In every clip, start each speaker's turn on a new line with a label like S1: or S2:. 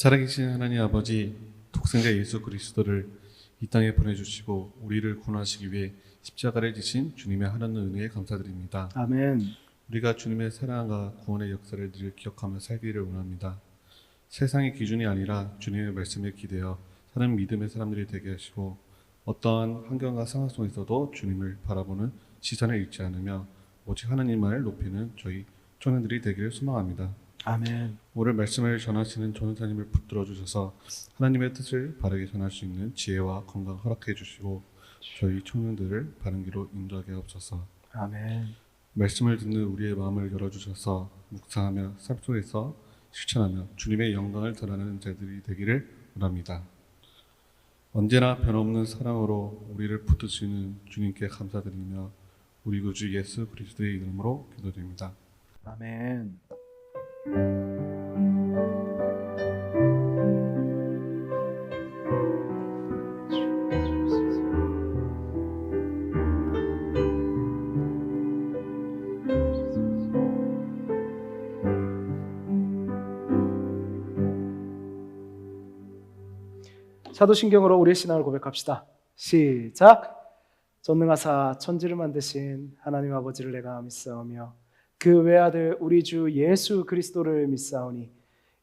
S1: 살아계신 하나님 아버지, 독생자 예수 그리스도를 이 땅에 보내주시고 우리를 구원하시기 위해 십자가를 지신 주님의 하나님 은혜에 감사드립니다.
S2: 아멘.
S1: 우리가 주님의 사랑과 구원의 역사를 늘 기억하며 살기를 원합니다. 세상의 기준이 아니라 주님의 말씀에 기대어 사는 믿음의 사람들이 되게 하시고, 어떠한 환경과 상황 속에서도 주님을 바라보는 시선을 잃지 않으며 오직 하나님만을 높이는 저희 청년들이 되기를 소망합니다.
S2: 아멘.
S1: 오늘 말씀을 전하시는 전도사님을 붙들어 주셔서 하나님의 뜻을 바르게 전할 수 있는 지혜와 건강 허락해 주시고 저희 청년들을 바른 길로 인도하게 하옵소서.
S2: 아멘.
S1: 말씀을 듣는 우리의 마음을 열어주셔서 묵상하며 삶 속에서 실천하며 주님의 영광을 드러내는 자들이 되기를 원합니다. 언제나 변함없는 사랑으로 우리를 붙드시는 주님께 감사드리며 우리 구주 예수 그리스도의 이름으로 기도드립니다.
S2: 아멘. 사도신경으로 우리의 신앙을 고백합시다. 시작. 전능하사 천지를 만드신 하나님 아버지를 내가 믿사오며 그 외아들 우리 주 예수 그리스도를 믿사오니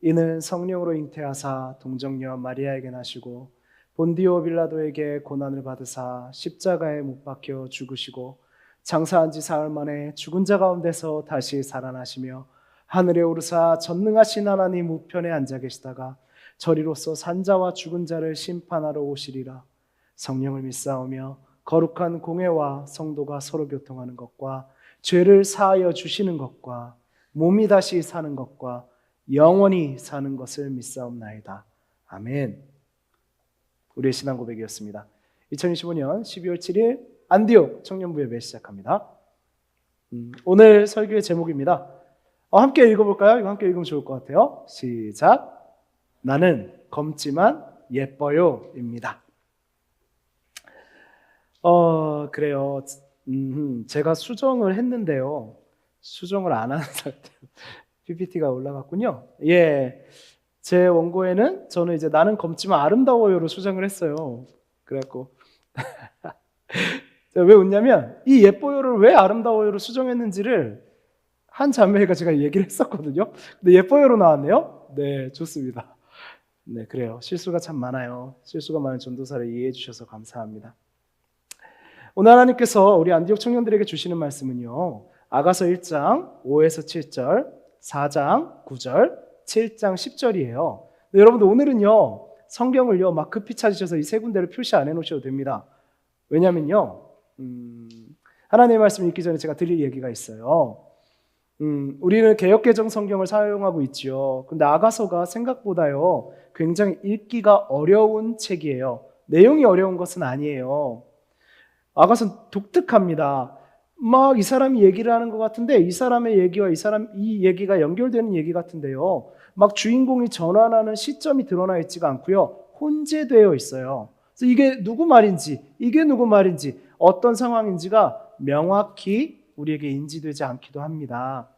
S2: 이는 성령으로 잉태하사 동정녀 마리아에게 나시고 본디오 빌라도에게 고난을 받으사 십자가에 못 박혀 죽으시고 장사한 지 사흘 만에 죽은 자 가운데서 다시 살아나시며 하늘에 오르사 전능하신 하나님 우편에 앉아 계시다가 저리로서 산자와 죽은 자를 심판하러 오시리라. 성령을 믿사오며 거룩한 공회와 성도가 서로 교통하는 것과 죄를 사하여 주시는 것과 몸이 다시 사는 것과 영원히 사는 것을 믿사옵나이다. 아멘. 우리의 신앙 고백이었습니다. 2025년 12월 7일 안디옥 청년부 예배 시작합니다. 오늘 설교의 제목입니다. 함께 읽어볼까요? 이거 함께 읽으면 좋을 것 같아요. 시작. 나는 검지만 예뻐요 입니다. 그래요. 제가 수정을 했는데요. 수정을 안 하는 상태로 PPT가 올라갔군요. 예, 제 원고에는 저는 이제 나는 검지만 아름다워요로 수정을 했어요. 그래갖고 왜 웃냐면 이 예뻐요를 왜 아름다워요로 수정했는지를 한 자매가 제가 얘기를 했었거든요. 근데 예뻐요로 나왔네요. 네, 좋습니다. 네, 그래요. 실수가 참 많아요. 실수가 많은 전도사를 이해해 주셔서 감사합니다. 오늘 하나님께서 우리 안디옥 청년들에게 주시는 말씀은요, 아가서 1장 5에서 7절, 4장 9절, 7장 10절이에요. 여러분들 오늘은요, 성경을요 막 급히 찾으셔서 이 세 군데를 표시 안 해놓으셔도 됩니다. 왜냐면요, 하나님의 말씀 읽기 전에 제가 드릴 얘기가 있어요. 우리는 개역개정 성경을 사용하고 있지요. 근데 아가서가 생각보다요 굉장히 읽기가 어려운 책이에요. 내용이 어려운 것은 아니에요. 아가서는 독특합니다. 막 이 사람이 얘기를 하는 것 같은데 이 사람의 얘기와 이 얘기가 연결되는 얘기 같은데요. 막 주인공이 전환하는 시점이 드러나 있지가 않고요. 혼재되어 있어요. 그래서 이게 누구 말인지, 이게 누구 말인지, 어떤 상황인지가 명확히 우리에게 인지되지 않기도 합니다.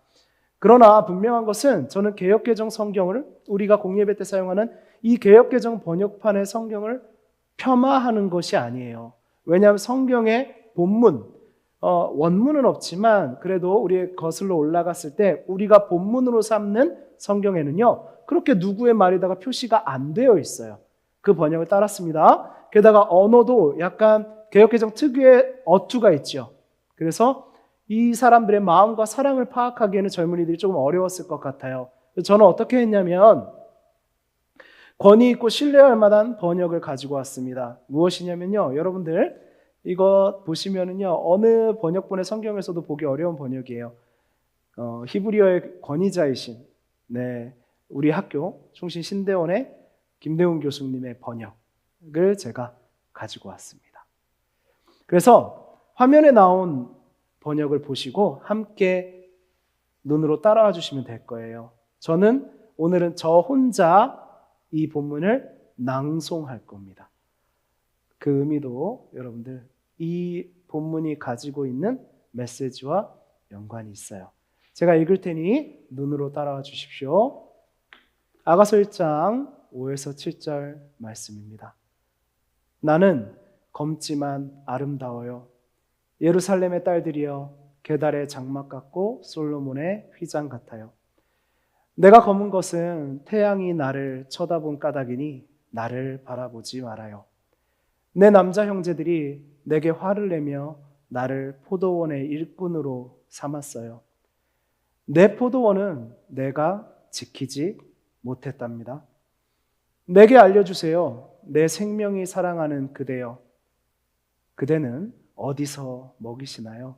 S2: 그러나 분명한 것은 저는 개역개정 성경을 우리가 공예배 때 사용하는 이 개역개정 번역판의 성경을 폄하하는 것이 아니에요. 왜냐하면 성경의 본문, 원문은 없지만 그래도 우리의 거슬러 올라갔을 때 우리가 본문으로 삼는 성경에는요 그렇게 누구의 말에다가 표시가 안 되어 있어요. 그 번역을 따랐습니다. 게다가 언어도 약간 개역개정 특유의 어투가 있죠. 그래서 이 사람들의 마음과 사랑을 파악하기에는 젊은이들이 조금 어려웠을 것 같아요. 저는 어떻게 했냐면 권위 있고 신뢰할 만한 번역을 가지고 왔습니다. 무엇이냐면요, 여러분들 이거 보시면은요 어느 번역본의 성경에서도 보기 어려운 번역이에요. 히브리어의 권위자이신 우리 학교 충신 신대원의 김대훈 교수님의 번역을 제가 가지고 왔습니다. 그래서 화면에 나온 번역을 보시고 함께 눈으로 따라와 주시면 될 거예요. 저는 오늘은 저 혼자 이 본문을 낭송할 겁니다. 그 의미도 여러분들 이 본문이 가지고 있는 메시지와 연관이 있어요. 제가 읽을 테니 눈으로 따라와 주십시오. 아가서 1장 5에서 7절 말씀입니다. 나는 검지만 아름다워요. 예루살렘의 딸들이여 게달의 장막 같고 솔로몬의 휘장 같아요. 내가 검은 것은 태양이 나를 쳐다본 까닭이니 나를 바라보지 말아요. 내 남자 형제들이 내게 화를 내며 나를 포도원의 일꾼으로 삼았어요. 내 포도원은 내가 지키지 못했답니다. 내게 알려주세요. 내 생명이 사랑하는 그대여. 그대는 어디서 먹이시나요?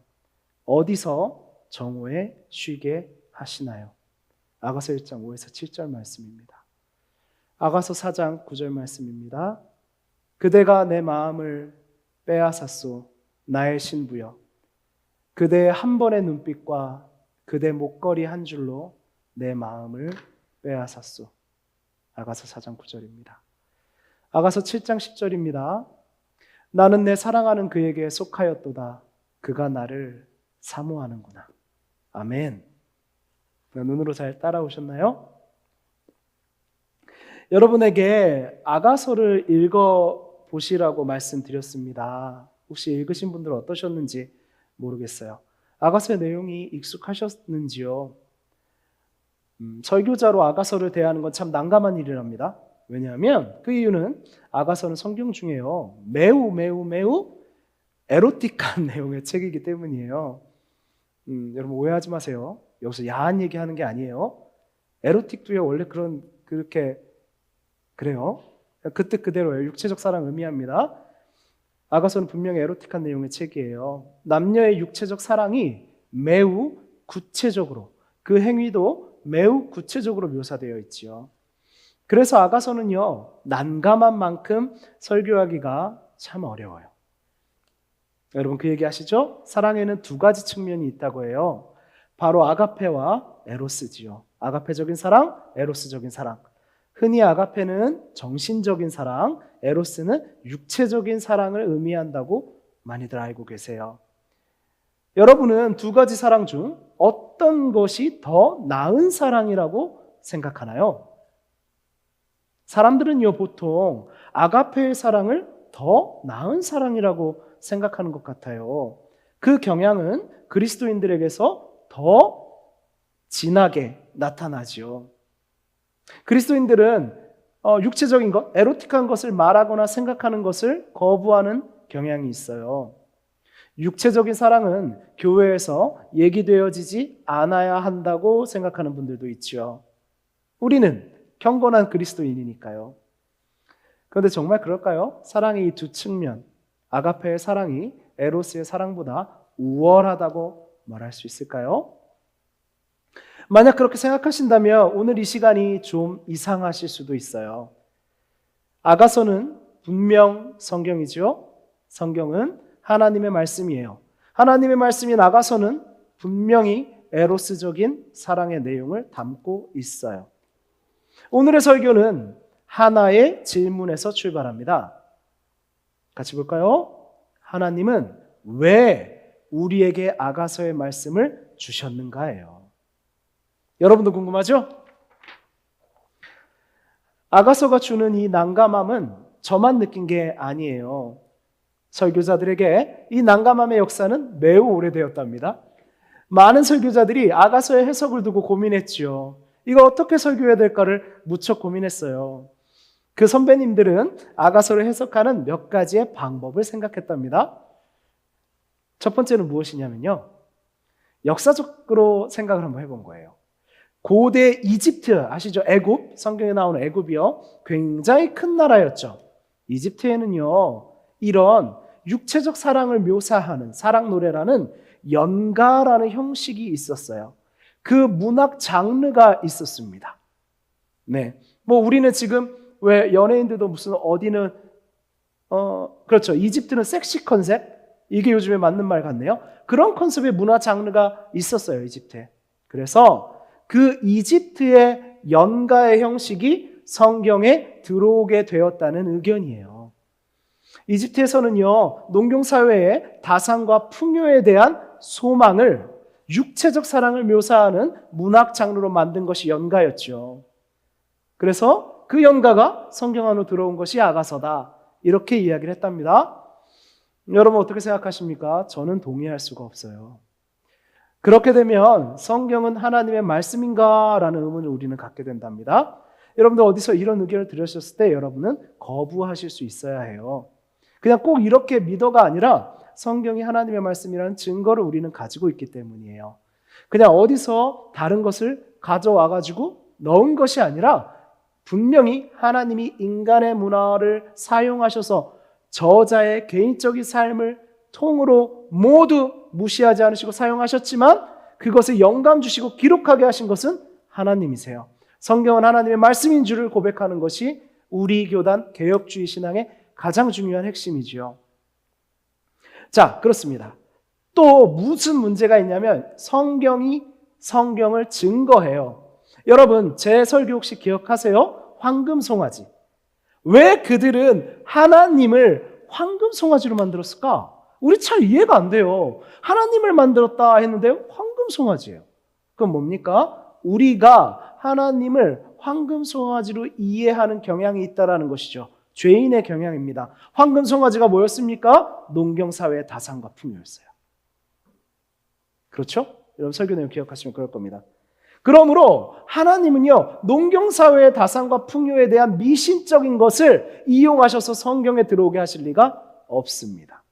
S2: 어디서 정오에 쉬게 하시나요? 아가서 1장 5에서 7절 말씀입니다. 아가서 4장 9절 말씀입니다. 그대가 내 마음을 빼앗았소. 나의 신부여. 그대의 한 번의 눈빛과 그대 목걸이 한 줄로 내 마음을 빼앗았소. 아가서 4장 9절입니다. 아가서 7장 10절입니다. 나는 내 사랑하는 그에게 속하였도다. 그가 나를 사모하는구나. 아멘. 눈으로 잘 따라오셨나요? 여러분에게 아가서를 읽어보시라고 말씀드렸습니다. 혹시 읽으신 분들 어떠셨는지 모르겠어요. 아가서의 내용이 익숙하셨는지요? 설교자로 아가서를 대하는 건 참 난감한 일이랍니다. 왜냐하면 그 이유는 아가서는 성경 중에요 매우 에로틱한 내용의 책이기 때문이에요. 여러분 오해하지 마세요. 여기서 야한 얘기하는 게 아니에요. 에로틱도요 원래 그렇게 그래요. 그 뜻 그대로예요. 육체적 사랑 의미합니다. 아가서는 분명히 에로틱한 내용의 책이에요. 남녀의 육체적 사랑이 매우 구체적으로, 그 행위도 매우 구체적으로 묘사되어 있지요. 그래서 아가서는요 난감한 만큼 설교하기가 참 어려워요. 여러분 그 얘기 아시죠? 사랑에는 두 가지 측면이 있다고 해요. 바로 아가페와 에로스지요. 아가페적인 사랑, 에로스적인 사랑. 흔히 아가페는 정신적인 사랑, 에로스는 육체적인 사랑을 의미한다고 많이들 알고 계세요. 여러분은 두 가지 사랑 중 어떤 것이 더 나은 사랑이라고 생각하나요? 사람들은요 보통 아가페의 사랑을 더 나은 사랑이라고 생각하는 것 같아요. 그 경향은 그리스도인들에게서 더 진하게 나타나지요. 그리스도인들은 육체적인 것, 에로틱한 것을 말하거나 생각하는 것을 거부하는 경향이 있어요. 육체적인 사랑은 교회에서 얘기되어지지 않아야 한다고 생각하는 분들도 있죠. 우리는 경건한 그리스도인이니까요. 그런데 정말 그럴까요? 사랑의 이 두 측면, 아가페의 사랑이 에로스의 사랑보다 우월하다고 말할 수 있을까요? 만약 그렇게 생각하신다면 오늘 이 시간이 좀 이상하실 수도 있어요. 아가서는 분명 성경이죠. 성경은 하나님의 말씀이에요. 하나님의 말씀인 아가서는 분명히 에로스적인 사랑의 내용을 담고 있어요. 오늘의 설교는 하나의 질문에서 출발합니다. 같이 볼까요? 하나님은 왜 우리에게 아가서의 말씀을 주셨는가예요. 여러분도 궁금하죠? 아가서가 주는 이 난감함은 저만 느낀 게 아니에요. 설교자들에게 이 난감함의 역사는 매우 오래되었답니다. 많은 설교자들이 아가서의 해석을 두고 고민했죠. 이거 어떻게 설교해야 될까를 무척 고민했어요. 그 선배님들은 아가서를 해석하는 몇 가지의 방법을 생각했답니다. 첫 번째는 무엇이냐면요. 역사적으로 생각을 한번 해본 거예요. 고대 이집트 아시죠? 애굽, 성경에 나오는 애굽이요. 굉장히 큰 나라였죠. 이집트에는요. 이런 육체적 사랑을 묘사하는 사랑 노래라는 연가라는 형식이 있었어요. 그 문학 장르가 있었습니다. 네. 뭐 우리는 지금 왜 연예인들도 무슨 어디는 그렇죠. 이집트는 섹시 컨셉 이게 요즘에 맞는 말 같네요. 그런 컨셉의 문화 장르가 있었어요. 이집트에. 그래서 그 이집트의 연가의 형식이 성경에 들어오게 되었다는 의견이에요. 이집트에서는요, 농경사회의 다산과 풍요에 대한 소망을 육체적 사랑을 묘사하는 문학 장르로 만든 것이 연가였죠. 그래서 그 연가가 성경 안으로 들어온 것이 아가서다. 이렇게 이야기를 했답니다. 여러분 어떻게 생각하십니까? 저는 동의할 수가 없어요. 그렇게 되면 성경은 하나님의 말씀인가? 라는 의문을 우리는 갖게 된답니다. 여러분들 어디서 이런 의견을 들으셨을 때 여러분은 거부하실 수 있어야 해요. 그냥 꼭 이렇게 믿어가 아니라 성경이 하나님의 말씀이라는 증거를 우리는 가지고 있기 때문이에요. 그냥 어디서 다른 것을 가져와가지고 넣은 것이 아니라 분명히 하나님이 인간의 문화를 사용하셔서 저자의 개인적인 삶을 통으로 모두 무시하지 않으시고 사용하셨지만 그것에 영감 주시고 기록하게 하신 것은 하나님이세요. 성경은 하나님의 말씀인 줄을 고백하는 것이 우리 교단 개혁주의 신앙의 가장 중요한 핵심이지요. 자, 그렇습니다. 또 무슨 문제가 있냐면 성경이 성경을 증거해요. 여러분 제 설교 혹시 기억하세요? 황금송아지. 왜 그들은 하나님을 황금송아지로 만들었을까? 우리 잘 이해가 안 돼요. 하나님을 만들었다 했는데 황금송아지예요. 그건 뭡니까? 우리가 하나님을 황금송아지로 이해하는 경향이 있다는 것이죠. 죄인의 경향입니다. 황금송아지가 뭐였습니까? 농경사회의 다산과 풍요였어요. 그렇죠? 여러분 설교 내용 기억하시면 그럴 겁니다. 그러므로 하나님은요, 농경사회의 다산과 풍요에 대한 미신적인 것을 이용하셔서 성경에 들어오게 하실 리가 없습니다.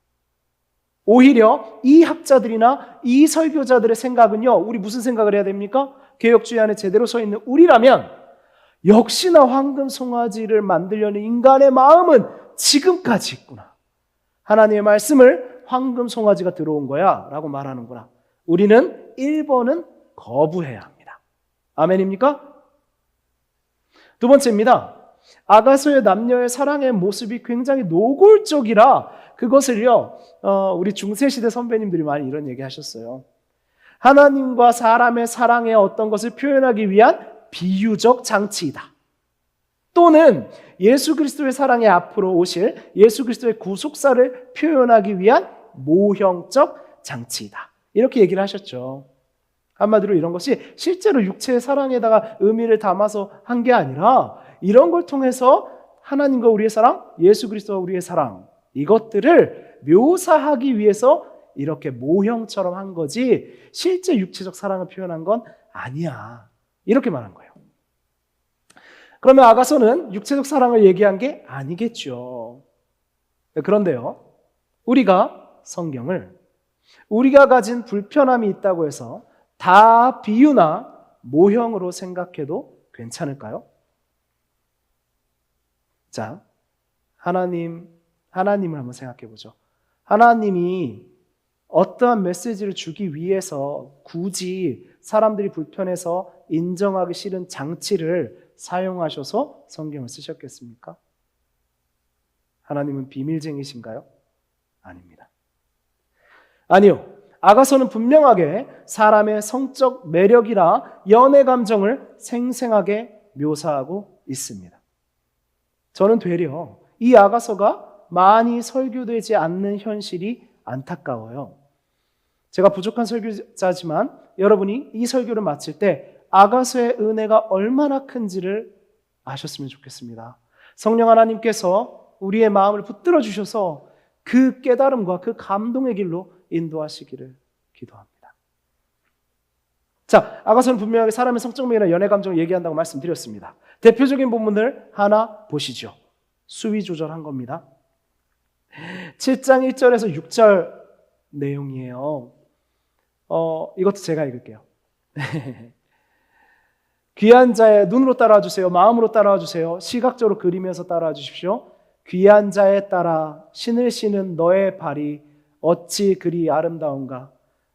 S2: 오히려 이 학자들이나 이 설교자들의 생각은요, 우리 무슨 생각을 해야 됩니까? 개혁주의 안에 제대로 서 있는 우리라면 역시나 황금송아지를 만들려는 인간의 마음은 지금까지 있구나. 하나님의 말씀을 황금송아지가 들어온 거야 라고 말하는구나. 우리는 1번은 거부해야 합니다. 아멘입니까? 두 번째입니다. 아가서의 남녀의 사랑의 모습이 굉장히 노골적이라 그것을요, 우리 중세시대 선배님들이 많이 이런 얘기 하셨어요. 하나님과 사람의 사랑의 어떤 것을 표현하기 위한 비유적 장치이다. 또는 예수 그리스도의 사랑의 앞으로 오실 예수 그리스도의 구속사를 표현하기 위한 모형적 장치이다. 이렇게 얘기를 하셨죠. 한마디로 이런 것이 실제로 육체의 사랑에다가 의미를 담아서 한 게 아니라 이런 걸 통해서 하나님과 우리의 사랑, 예수 그리스도와 우리의 사랑, 이것들을 묘사하기 위해서 이렇게 모형처럼 한 거지 실제 육체적 사랑을 표현한 건 아니야. 이렇게 말한 거예요. 그러면 아가서는 육체적 사랑을 얘기한 게 아니겠죠. 그런데요, 우리가 성경을 우리가 가진 불편함이 있다고 해서 다 비유나 모형으로 생각해도 괜찮을까요? 자, 하나님을 한번 생각해 보죠. 하나님이 어떠한 메시지를 주기 위해서 굳이 사람들이 불편해서 인정하기 싫은 장치를 사용하셔서 성경을 쓰셨겠습니까? 하나님은 비밀쟁이신가요? 아닙니다. 아니요. 아가서는 분명하게 사람의 성적 매력이나 연애 감정을 생생하게 묘사하고 있습니다. 저는 되려 이 아가서가 많이 설교되지 않는 현실이 안타까워요. 제가 부족한 설교자지만 여러분이 이 설교를 마칠 때 아가서의 은혜가 얼마나 큰지를 아셨으면 좋겠습니다. 성령 하나님께서 우리의 마음을 붙들어 주셔서 그 깨달음과 그 감동의 길로 인도하시기를 기도합니다. 자, 아가서는 분명하게 사람의 성적 매력이나 연애 감정을 얘기한다고 말씀드렸습니다. 대표적인 본문을 하나 보시죠. 수위 조절한 겁니다. 7장 1절에서 6절 내용이에요. 이것도 제가 읽을게요. 귀한 자의 눈으로 따라와 주세요. 마음으로 따라와 주세요. 시각적으로 그리면서 따라와 주십시오. 귀한 자에 따라 신을 신은 너의 발이 어찌 그리 아름다운가.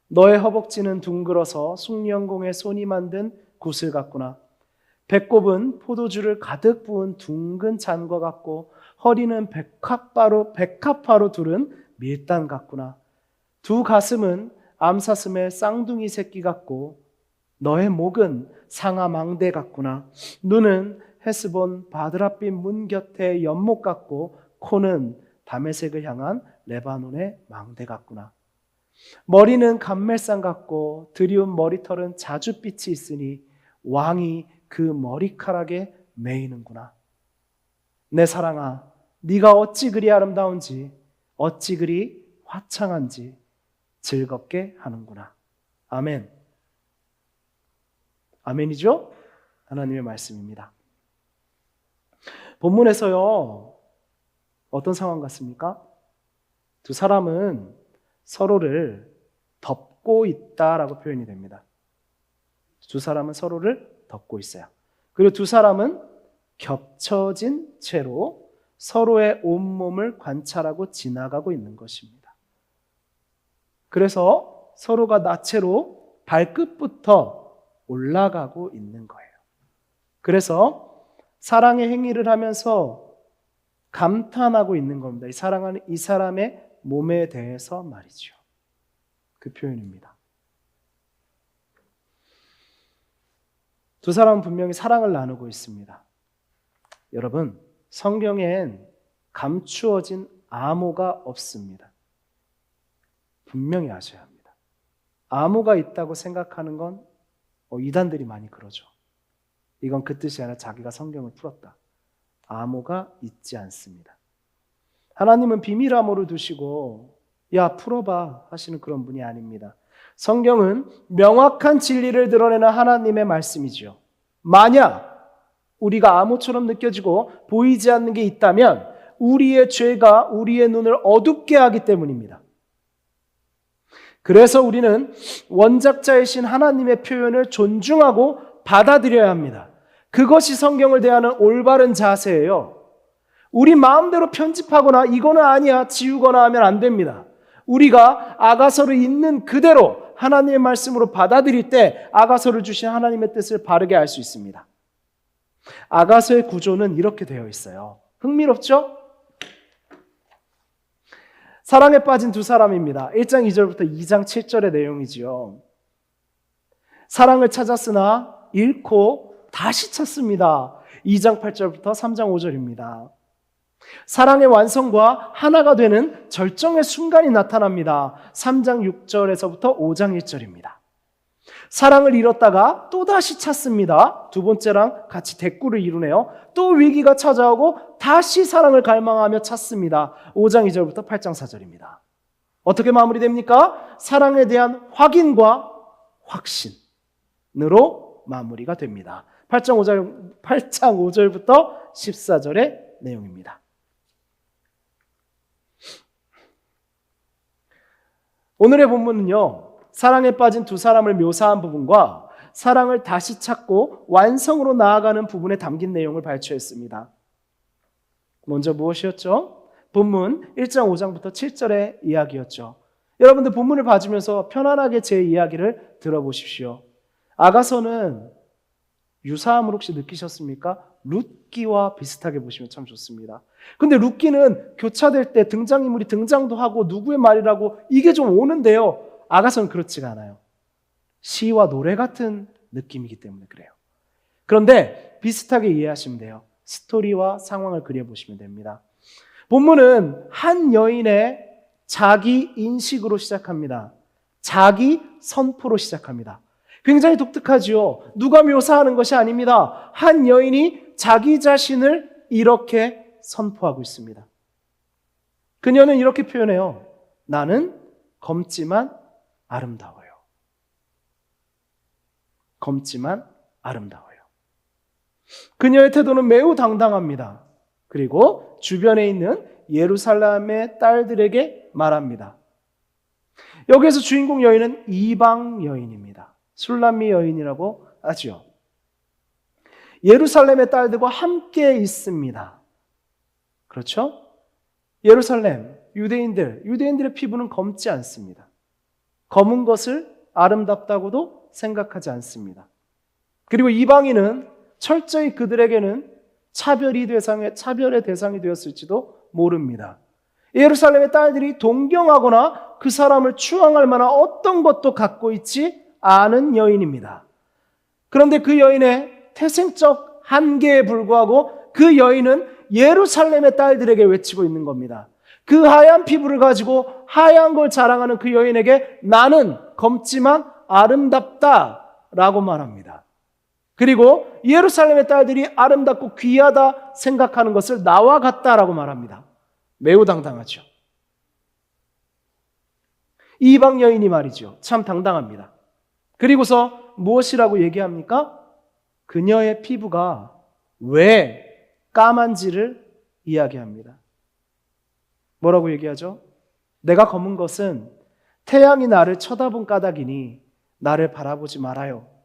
S2: 너의 허벅지는 둥글어서 숭령공의 손이 만든 구슬 같구나. 배꼽은 포도주를 가득 부은 둥근 잔과 같고 허리는 백합화로 두른 밀단 같구나. 두 가슴은 암사슴의 쌍둥이 새끼 같고 너의 목은 상아 망대 같구나. 눈은 헤스본 바드랏빛 문 곁의 연못 같고 코는 다메섹을 향한 레바논의 망대 같구나. 머리는 감멜산 같고 드리운 머리털은 자줏빛이 있으니 왕이 그 머리카락에 매이는구나. 내 사랑아, 네가 어찌 그리 아름다운지, 어찌 그리 화창한지 즐겁게 하는구나. 아멘. 아멘이죠? 하나님의 말씀입니다. 본문에서요, 어떤 상황 같습니까? 두 사람은 서로를 덮고 있다라고 표현이 됩니다. 두 사람은 서로를 덮고 있어요. 그리고 두 사람은 겹쳐진 채로 서로의 온몸을 관찰하고 지나가고 있는 것입니다. 그래서 서로가 나체로 발끝부터 올라가고 있는 거예요. 그래서 사랑의 행위를 하면서 감탄하고 있는 겁니다. 이 사랑하는 이 사람의 몸에 대해서 말이죠. 그 표현입니다. 두 사람은 분명히 사랑을 나누고 있습니다. 여러분, 성경엔 감추어진 암호가 없습니다. 분명히 아셔야 합니다. 암호가 있다고 생각하는 건 이단들이 많이 그러죠. 이건 그 뜻이 아니라 자기가 성경을 풀었다. 암호가 있지 않습니다. 하나님은 비밀 암호를 두시고 야 풀어봐 하시는 그런 분이 아닙니다. 성경은 명확한 진리를 드러내는 하나님의 말씀이지요. 만약 우리가 암호처럼 느껴지고 보이지 않는 게 있다면 우리의 죄가 우리의 눈을 어둡게 하기 때문입니다. 그래서 우리는 원작자이신 하나님의 표현을 존중하고 받아들여야 합니다. 그것이 성경을 대하는 올바른 자세예요. 우리 마음대로 편집하거나 이거는 아니야 지우거나 하면 안 됩니다. 우리가 아가서를 있는 그대로 하나님의 말씀으로 받아들일 때 아가서를 주신 하나님의 뜻을 바르게 알 수 있습니다. 아가서의 구조는 이렇게 되어 있어요. 흥미롭죠? 사랑에 빠진 두 사람입니다. 1장 2절부터 2장 7절의 내용이지요. 사랑을 찾았으나 잃고 다시 찾습니다. 2장 8절부터 3장 5절입니다. 사랑의 완성과 하나가 되는 절정의 순간이 나타납니다. 3장 6절에서부터 5장 1절입니다. 사랑을 잃었다가 또다시 찾습니다. 두 번째랑 같이 대꾸를 이루네요. 또 위기가 찾아오고 다시 사랑을 갈망하며 찾습니다. 5장 2절부터 8장 4절입니다. 어떻게 마무리됩니까? 사랑에 대한 확인과 확신으로 마무리가 됩니다. 8장 5절부터 14절의 내용입니다. 오늘의 본문은요, 사랑에 빠진 두 사람을 묘사한 부분과 사랑을 다시 찾고 완성으로 나아가는 부분에 담긴 내용을 발췌했습니다. 먼저 무엇이었죠? 본문 1장 5장부터 7절의 이야기였죠. 여러분들 본문을 봐주면서 편안하게 제 이야기를 들어보십시오. 아가서는 유사함을 혹시 느끼셨습니까? 룻기와 비슷하게 보시면 참 좋습니다. 근데 룻기는 교차될 때 등장인물이 등장도 하고 누구의 말이라고 이게 좀 오는데요. 아가서는 그렇지가 않아요. 시와 노래 같은 느낌이기 때문에 그래요. 그런데 비슷하게 이해하시면 돼요. 스토리와 상황을 그려보시면 됩니다. 본문은 한 여인의 자기 인식으로 시작합니다. 자기 선포로 시작합니다. 굉장히 독특하지요. 누가 묘사하는 것이 아닙니다. 한 여인이 자기 자신을 이렇게 선포하고 있습니다. 그녀는 이렇게 표현해요. 나는 검지만 아름다워요. 검지만 아름다워요. 그녀의 태도는 매우 당당합니다. 그리고 주변에 있는 예루살렘의 딸들에게 말합니다. 여기에서 주인공 여인은 이방 여인입니다. 술람미 여인이라고 하죠. 예루살렘의 딸들과 함께 있습니다. 그렇죠? 예루살렘, 유대인들의 피부는 검지 않습니다. 검은 것을 아름답다고도 생각하지 않습니다. 그리고 이방인은 철저히 그들에게는 차별의 대상이 되었을지도 모릅니다. 예루살렘의 딸들이 동경하거나 그 사람을 추앙할 만한 어떤 것도 갖고 있지 않은 여인입니다. 그런데 그 여인의 태생적 한계에 불구하고 그 여인은 예루살렘의 딸들에게 외치고 있는 겁니다. 그 하얀 피부를 가지고 하얀 걸 자랑하는 그 여인에게 나는 검지만 아름답다라고 말합니다. 그리고 예루살렘의 딸들이 아름답고 귀하다 생각하는 것을 나와 같다라고 말합니다. 매우 당당하죠. 이방 여인이 말이죠. 참 당당합니다. 그리고서 무엇이라고 얘기합니까? 그녀의 피부가 왜 까만지를 이야기합니다. 뭐라고 얘기하죠? 내가 검은 것은 태양이 나를 쳐다본 까닭이니 나를 바라보지 말아요.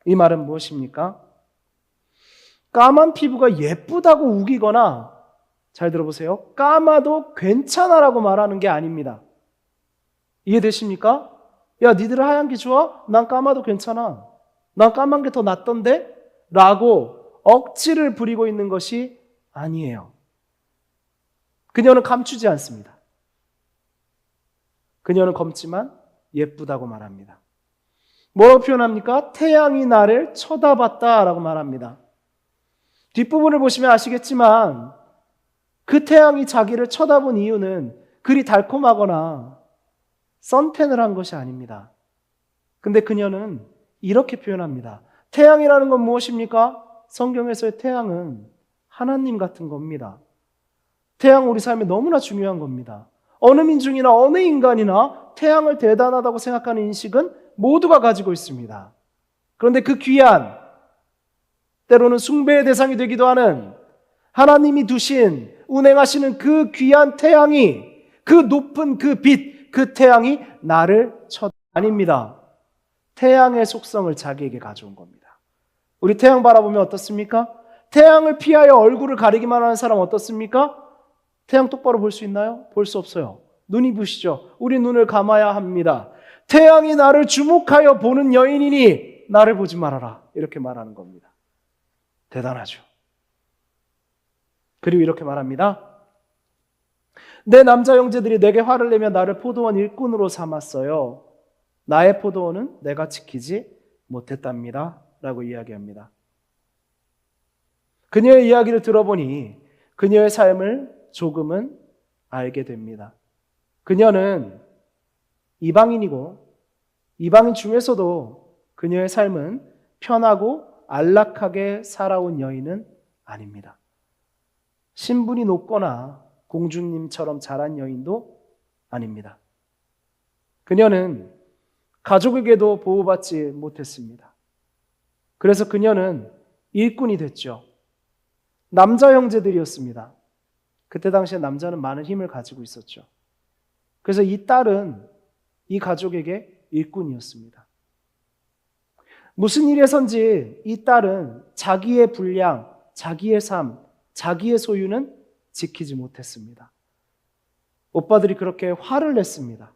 S2: 이 말은 무엇입니까? 까만 피부가 예쁘다고 우기거나, 잘 들어보세요, 까마도 괜찮아라고 말하는 게 아닙니다. 이해되십니까? 야, 니들 하얀 게 좋아? 난 까마도 괜찮아. 난 까만 게 더 낫던데? 라고 억지를 부리고 있는 것이 아니에요. 그녀는 감추지 않습니다. 그녀는 검지만 예쁘다고 말합니다. 뭐라고 표현합니까? 태양이 나를 쳐다봤다라고 말합니다. 뒷부분을 보시면 아시겠지만 그 태양이 자기를 쳐다본 이유는 그리 달콤하거나 선탠을 한 것이 아닙니다. 근데 그녀는 이렇게 표현합니다. 태양이라는 건 무엇입니까? 성경에서의 태양은 하나님 같은 겁니다. 태양 우리 삶에 너무나 중요한 겁니다. 어느 민중이나 어느 인간이나 태양을 대단하다고 생각하는 인식은 모두가 가지고 있습니다. 그런데 그 귀한, 때로는 숭배의 대상이 되기도 하는 하나님이 두신, 운행하시는 그 귀한 태양이, 그 높은 그 빛, 그 태양이 나를 아닙니다. 태양의 속성을 자기에게 가져온 겁니다. 우리 태양 바라보면 어떻습니까? 태양을 피하여 얼굴을 가리기만 하는 사람 어떻습니까? 태양 똑바로 볼 수 있나요? 볼 수 없어요. 눈이 부시죠. 우리 눈을 감아야 합니다. 태양이 나를 주목하여 보는 여인이니 나를 보지 말아라. 이렇게 말하는 겁니다. 대단하죠. 그리고 이렇게 말합니다. 내 남자 형제들이 내게 화를 내며 나를 포도원 일꾼으로 삼았어요. 나의 포도원은 내가 지키지 못했답니다. 라고 이야기합니다. 그녀의 이야기를 들어보니 그녀의 삶을 조금은 알게 됩니다. 그녀는 이방인이고 이방인 중에서도 그녀의 삶은 편하고 안락하게 살아온 여인은 아닙니다. 신분이 높거나 공주님처럼 자란 여인도 아닙니다. 그녀는 가족에게도 보호받지 못했습니다. 그래서 그녀는 일꾼이 됐죠. 남자 형제들이었습니다. 그때 당시에 남자는 많은 힘을 가지고 있었죠. 그래서 이 딸은 이 가족에게 일꾼이었습니다. 무슨 일에선지 이 딸은 자기의 분량, 자기의 삶, 자기의 소유는 지키지 못했습니다. 오빠들이 그렇게 화를 냈습니다.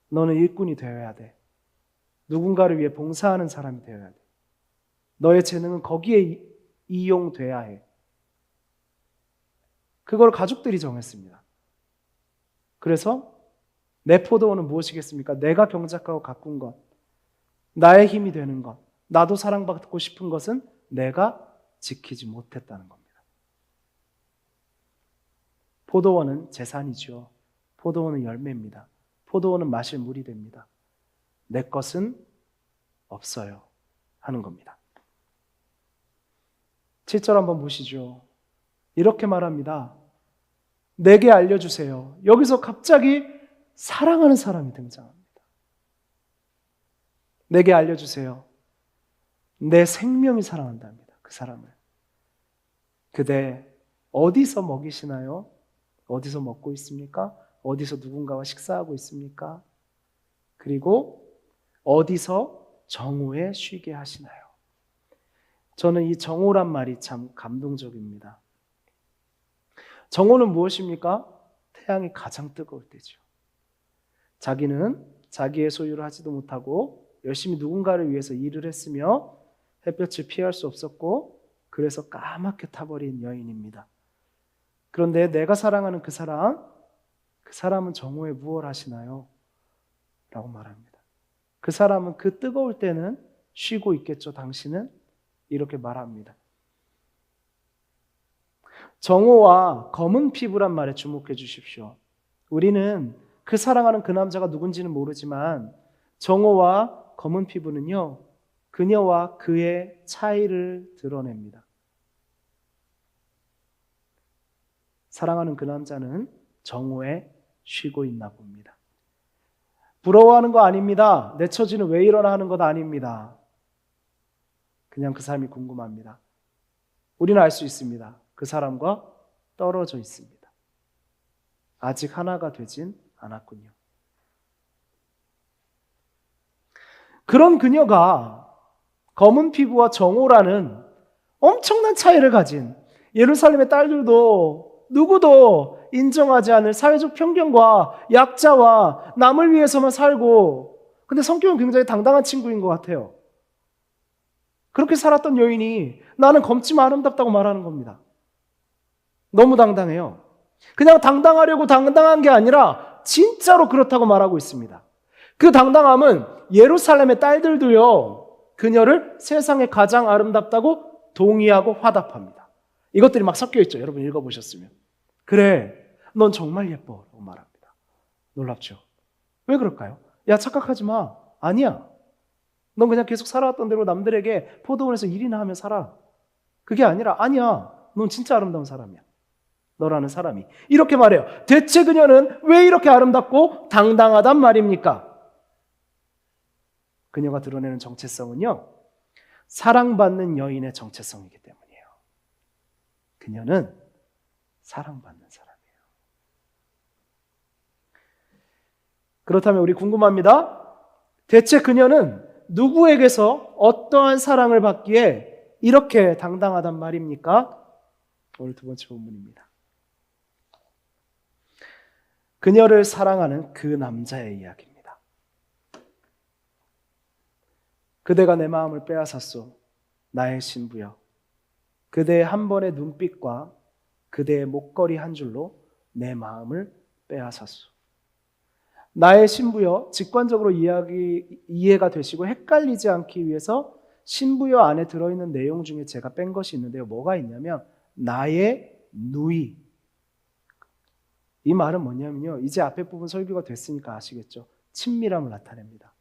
S2: 너는 일꾼이 되어야 돼. 누군가를 위해 봉사하는 사람이 되어야 돼. 너의 재능은 거기에 이용돼야 해. 그걸 가족들이 정했습니다. 그래서 내 포도원은 무엇이겠습니까? 내가 경작하고 가꾼 것, 나의 힘이 되는 것, 나도 사랑받고 싶은 것은 내가 지키지 못했다는 겁니다. 포도원은 재산이죠. 포도원은 열매입니다. 포도원은 마실 물이 됩니다. 내 것은 없어요 하는 겁니다. 7절 한번 보시죠. 이렇게 말합니다. 내게 알려주세요. 여기서 갑자기 사랑하는 사람이 등장합니다. 내게 알려주세요. 내 생명이 사랑한답니다. 그 사람을. 그대 어디서 먹이시나요? 어디서 먹고 있습니까? 어디서 누군가와 식사하고 있습니까? 그리고 어디서 정오에 쉬게 하시나요? 저는 이 정오란 말이 참 감동적입니다. 정오는 무엇입니까? 태양이 가장 뜨거울 때죠. 자기는 자기의 소유를 하지도 못하고 열심히 누군가를 위해서 일을 했으며 햇볕을 피할 수 없었고 그래서 까맣게 타버린 여인입니다. 그런데 내가 사랑하는 그 사람은 정오에 무엇 하시나요? 라고 말합니다. 그 사람은 그 뜨거울 때는 쉬고 있겠죠. 당신은? 이렇게 말합니다. 정오와 검은 피부란 말에 주목해 주십시오. 우리는 그 사랑하는 그 남자가 누군지는 모르지만 정오와 검은 피부는요, 그녀와 그의 차이를 드러냅니다. 사랑하는 그 남자는 정오에 쉬고 있나 봅니다. 부러워하는 거 아닙니다. 내 처지는 왜 이러나 하는 것 아닙니다. 그냥 그 사람이 궁금합니다. 우리는 알 수 있습니다. 그 사람과 떨어져 있습니다. 아직 하나가 되진 않았군요. 그런 그녀가 검은 피부와 정오라는 엄청난 차이를 가진 예루살렘의 딸들도 누구도 인정하지 않을 사회적 편견과 약자와 남을 위해서만 살고, 근데 성격은 굉장히 당당한 친구인 것 같아요. 그렇게 살았던 여인이 나는 검지만 아름답다고 말하는 겁니다. 너무 당당해요. 그냥 당당하려고 당당한 게 아니라 진짜로 그렇다고 말하고 있습니다. 그 당당함은 예루살렘의 딸들도요, 그녀를 세상에 가장 아름답다고 동의하고 화답합니다. 이것들이 막 섞여 있죠. 여러분 읽어보셨으면. 그래, 넌 정말 예뻐 라고 말합니다. 놀랍죠? 왜 그럴까요? 야, 착각하지 마. 아니야. 넌 그냥 계속 살아왔던 대로 남들에게 포도원에서 일이나 하며 살아. 그게 아니라 아니야. 넌 진짜 아름다운 사람이야. 너라는 사람이. 이렇게 말해요. 대체 그녀는 왜 이렇게 아름답고 당당하단 말입니까? 그녀가 드러내는 정체성은요, 사랑받는 여인의 정체성이기 때문이에요. 그녀는 사랑받는 사람이에요. 그렇다면 우리 궁금합니다. 대체 그녀는 누구에게서 어떠한 사랑을 받기에 이렇게 당당하단 말입니까? 오늘 두 번째 본문입니다. 그녀를 사랑하는 그 남자의 이야기입니다. 그대가 내 마음을 빼앗았소. 나의 신부여. 그대의 한 번의 눈빛과 그대의 목걸이 한 줄로 내 마음을 빼앗았소. 나의 신부여, 직관적으로 이해가 되시고 헷갈리지 않기 위해서 신부여 안에 들어있는 내용 중에 제가 뺀 것이 있는데요. 뭐가 있냐면 나의 누이. 이 말은 뭐냐면요, 이제 앞에 부분 설교가 됐으니까 아시겠죠? 친밀함을 나타냅니다.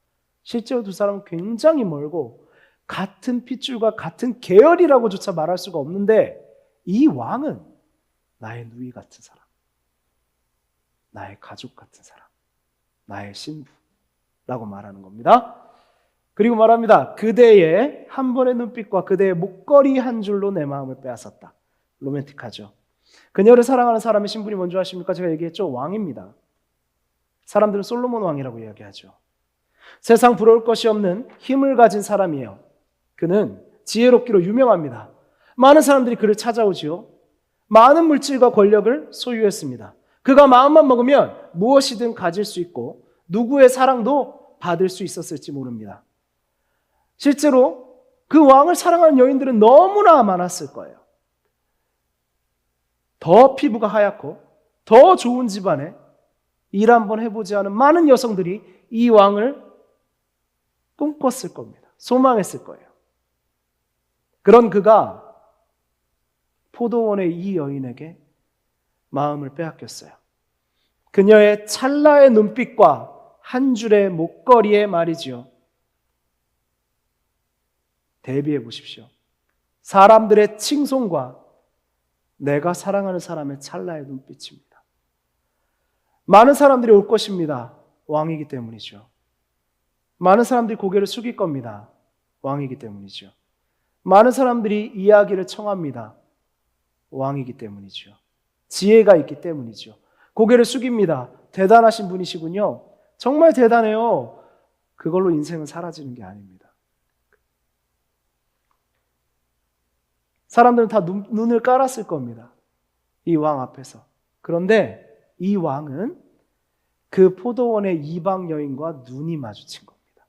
S2: 실제로 두 사람은 굉장히 멀고 같은 핏줄과 같은 계열이라고조차 말할 수가 없는데, 이 왕은 나의 누이 같은 사람, 나의 가족 같은 사람, 나의 신부라고 말하는 겁니다. 그리고 말합니다. 그대의 한 번의 눈빛과 그대의 목걸이 한 줄로 내 마음을 빼앗았다. 로맨틱하죠. 그녀를 사랑하는 사람의 신분이 뭔지 아십니까? 제가 얘기했죠. 왕입니다. 사람들은 솔로몬 왕이라고 이야기하죠. 세상 부러울 것이 없는 힘을 가진 사람이에요. 그는 지혜롭기로 유명합니다. 많은 사람들이 그를 찾아오지요. 많은 물질과 권력을 소유했습니다. 그가 마음만 먹으면 무엇이든 가질 수 있고 누구의 사랑도 받을 수 있었을지 모릅니다. 실제로 그 왕을 사랑하는 여인들은 너무나 많았을 거예요. 더 피부가 하얗고 더 좋은 집안에 일 한번 해보지 않은 많은 여성들이 이 왕을 꿈꿨을 겁니다. 소망했을 거예요. 그런 그가 포도원의 이 여인에게 마음을 빼앗겼어요. 그녀의 찰나의 눈빛과 한 줄의 목걸이에 말이지요. 대비해 보십시오. 사람들의 칭송과 내가 사랑하는 사람의 찰나의 눈빛입니다. 많은 사람들이 올 것입니다. 왕이기 때문이죠. 많은 사람들이 고개를 숙일 겁니다. 왕이기 때문이죠. 많은 사람들이 이야기를 청합니다. 왕이기 때문이죠. 지혜가 있기 때문이죠. 고개를 숙입니다. 대단하신 분이시군요. 정말 대단해요. 그걸로 인생은 사라지는 게 아닙니다. 사람들은 다 눈을 깔았을 겁니다. 이 왕 앞에서. 그런데 이 왕은 그 포도원의 이방 여인과 눈이 마주친 겁니다.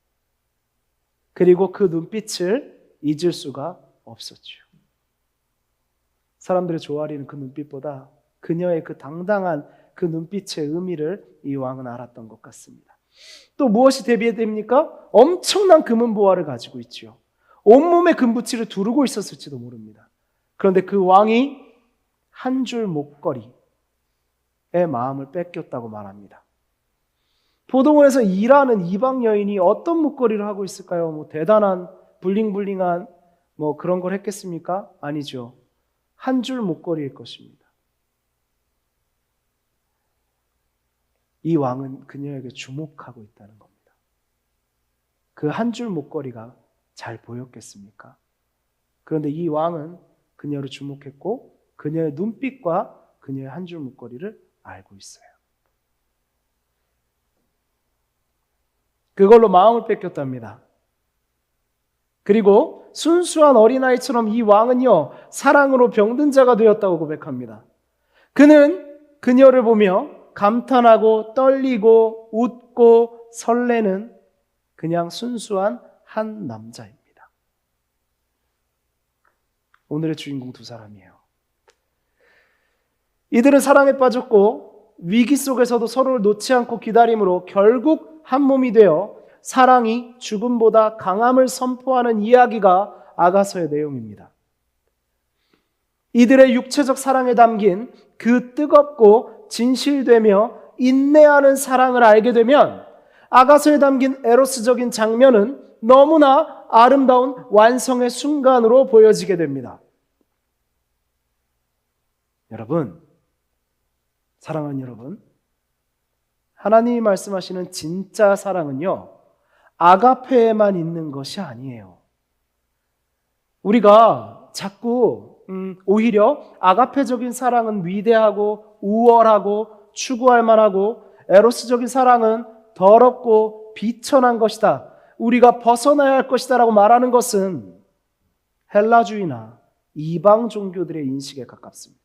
S2: 그리고 그 눈빛을 잊을 수가 없었죠. 사람들의 조아리는 그 눈빛보다 그녀의 그 당당한 그 눈빛의 의미를 이 왕은 알았던 것 같습니다. 또 무엇이 대비됩니까? 엄청난 금은 보화를 가지고 있죠. 온몸에 금붙이를 두르고 있었을지도 모릅니다. 그런데 그 왕이 한 줄 목걸이에 마음을 뺏겼다고 말합니다. 포도원에서 일하는 이방 여인이 어떤 목걸이를 하고 있을까요? 대단한 블링블링한 뭐 그런 걸 했겠습니까? 아니죠. 한 줄 목걸이일 것입니다. 이 왕은 그녀에게 주목하고 있다는 겁니다. 그 한 줄 목걸이가 잘 보였겠습니까? 그런데 이 왕은 그녀를 주목했고 그녀의 눈빛과 그녀의 한 줄 목걸이를 알고 있어요. 그걸로 마음을 뺏겼답니다. 그리고 순수한 어린아이처럼 이 왕은요, 사랑으로 병든 자가 되었다고 고백합니다. 그는 그녀를 보며 감탄하고 떨리고 웃고 설레는 그냥 순수한 한 남자입니다. 오늘의 주인공 두 사람이에요. 이들은 사랑에 빠졌고 위기 속에서도 서로를 놓지 않고 기다림으로 결국 한 몸이 되어 사랑이 죽음보다 강함을 선포하는 이야기가 아가서의 내용입니다. 이들의 육체적 사랑에 담긴 그 뜨겁고 진실되며 인내하는 사랑을 알게 되면 아가서에 담긴 에로스적인 장면은 너무나 아름다운 완성의 순간으로 보여지게 됩니다. 여러분, 사랑하는 여러분, 하나님이 말씀하시는 진짜 사랑은요, 아가페에만 있는 것이 아니에요. 우리가 자꾸 오히려 아가페적인 사랑은 위대하고 우월하고 추구할 만하고 에로스적인 사랑은 더럽고 비천한 것이다, 우리가 벗어나야 할 것이다 라고 말하는 것은 헬라주의나 이방 종교들의 인식에 가깝습니다.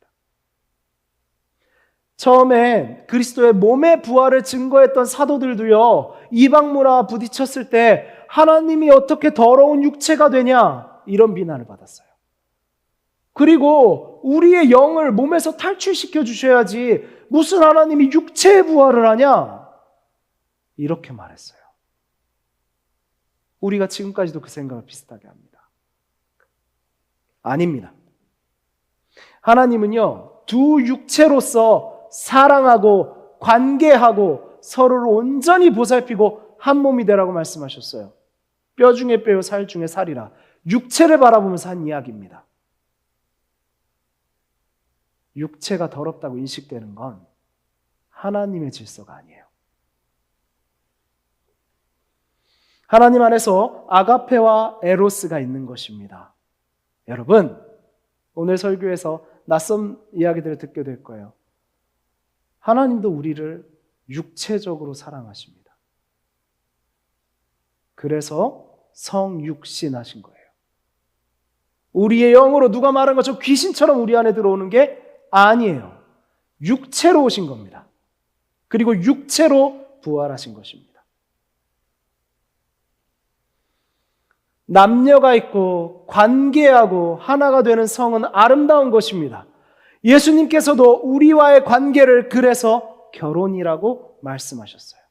S2: 처음에 그리스도의 몸의 부활을 증거했던 사도들도요, 이방 문화와 부딪혔을 때 하나님이 어떻게 더러운 육체가 되냐, 이런 비난을 받았어요. 그리고 우리의 영을 몸에서 탈출시켜 주셔야지 무슨 하나님이 육체의 부활을 하냐, 이렇게 말했어요. 우리가 지금까지도 그 생각을 비슷하게 합니다. 아닙니다. 하나님은요, 두 육체로서 사랑하고 관계하고 서로를 온전히 보살피고 한 몸이 되라고 말씀하셨어요. 뼈 중에 뼈요 살 중에 살이라. 육체를 바라보면서 한 이야기입니다. 육체가 더럽다고 인식되는 건 하나님의 질서가 아니에요. 하나님 안에서 아가페와 에로스가 있는 것입니다. 여러분, 오늘 설교에서 낯선 이야기들을 듣게 될 거예요. 하나님도 우리를 육체적으로 사랑하십니다. 그래서 성육신하신 거예요. 우리의 영으로 누가 말한 것처럼 귀신처럼 우리 안에 들어오는 게 아니에요. 육체로 오신 겁니다. 그리고 육체로 부활하신 것입니다. 남녀가 있고 관계하고 하나가 되는 성은 아름다운 것입니다. 예수님께서도 우리와의 관계를 그래서 결혼이라고 말씀하셨어요.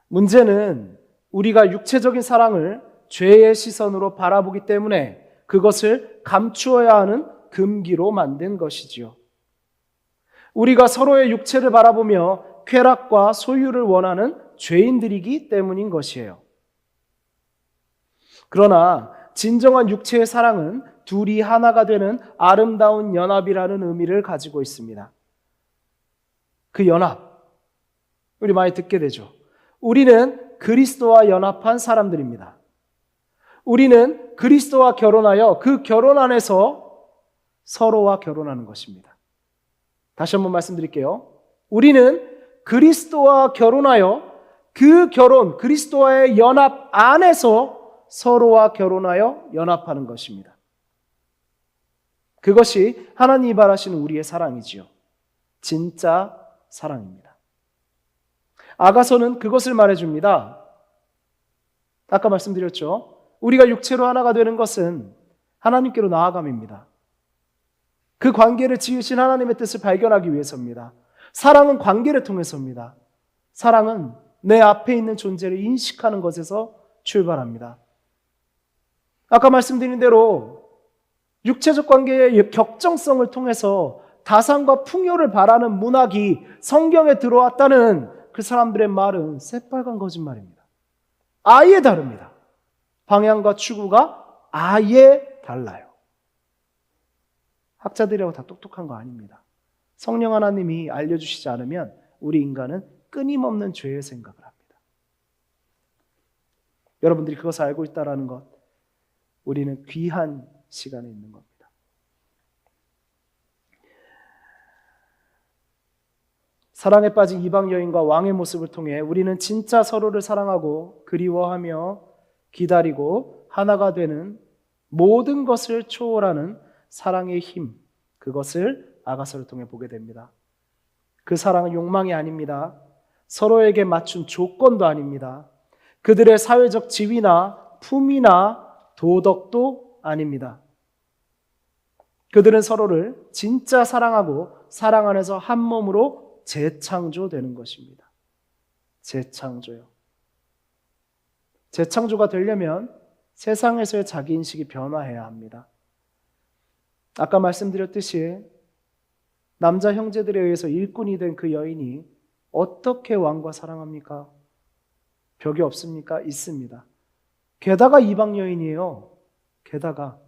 S2: 문제는 우리가 육체적인 사랑을 죄의 시선으로 바라보기 때문에 그것을 감추어야 하는 금기로 만든 것이지요. 우리가 서로의 육체를 바라보며 쾌락과 소유를 원하는 죄인들이기 때문인 것이에요. 그러나 진정한 육체의 사랑은 둘이 하나가 되는 아름다운 연합이라는 의미를 가지고 있습니다. 그 연합, 우리 많이 듣게 되죠. 우리는 그리스도와 연합한 사람들입니다. 우리는 그리스도와 결혼하여 그 결혼 안에서 서로와 결혼하는 것입니다. 다시 한번 말씀드릴게요. 우리는 그리스도와 결혼하여 그 결혼, 그리스도와의 연합 안에서 서로와 결혼하여 연합하는 것입니다. 그것이 하나님이 바라시는 우리의 사랑이지요. 진짜 사랑입니다. 아가서는 그것을 말해줍니다. 아까 말씀드렸죠. 우리가 육체로 하나가 되는 것은 하나님께로 나아감입니다. 그 관계를 지으신 하나님의 뜻을 발견하기 위해서입니다. 사랑은 관계를 통해서입니다. 사랑은 내 앞에 있는 존재를 인식하는 것에서 출발합니다. 아까 말씀드린 대로 육체적 관계의 격정성을 통해서 다산과 풍요를 바라는 문학이 성경에 들어왔다는 그 사람들의 말은 새빨간 거짓말입니다. 아예 다릅니다. 방향과 추구가 아예 달라요. 학자들이라고 다 똑똑한 거 아닙니다. 성령 하나님이 알려주시지 않으면 우리 인간은 끊임없는 죄의 생각을 합니다. 여러분들이 그것을 알고 있다는 것, 우리는 귀한 시간에 있는 겁니다. 사랑에 빠진 이방 여인과 왕의 모습을 통해 우리는 진짜 서로를 사랑하고 그리워하며 기다리고 하나가 되는 모든 것을 초월하는 사랑의 힘, 그것을 아가서를 통해 보게 됩니다. 그 사랑은 욕망이 아닙니다. 서로에게 맞춘 조건도 아닙니다. 그들의 사회적 지위나 품위나 도덕도 아닙니다. 그들은 서로를 진짜 사랑하고 사랑 안에서 한 몸으로 재창조되는 것입니다. 재창조요. 재창조가 되려면 세상에서의 자기인식이 변화해야 합니다. 아까 말씀드렸듯이 남자 형제들에 의해서 일꾼이 된 그 여인이 어떻게 왕과 사랑합니까? 벽이 없습니까? 있습니다. 게다가 이방 여인이에요. 게다가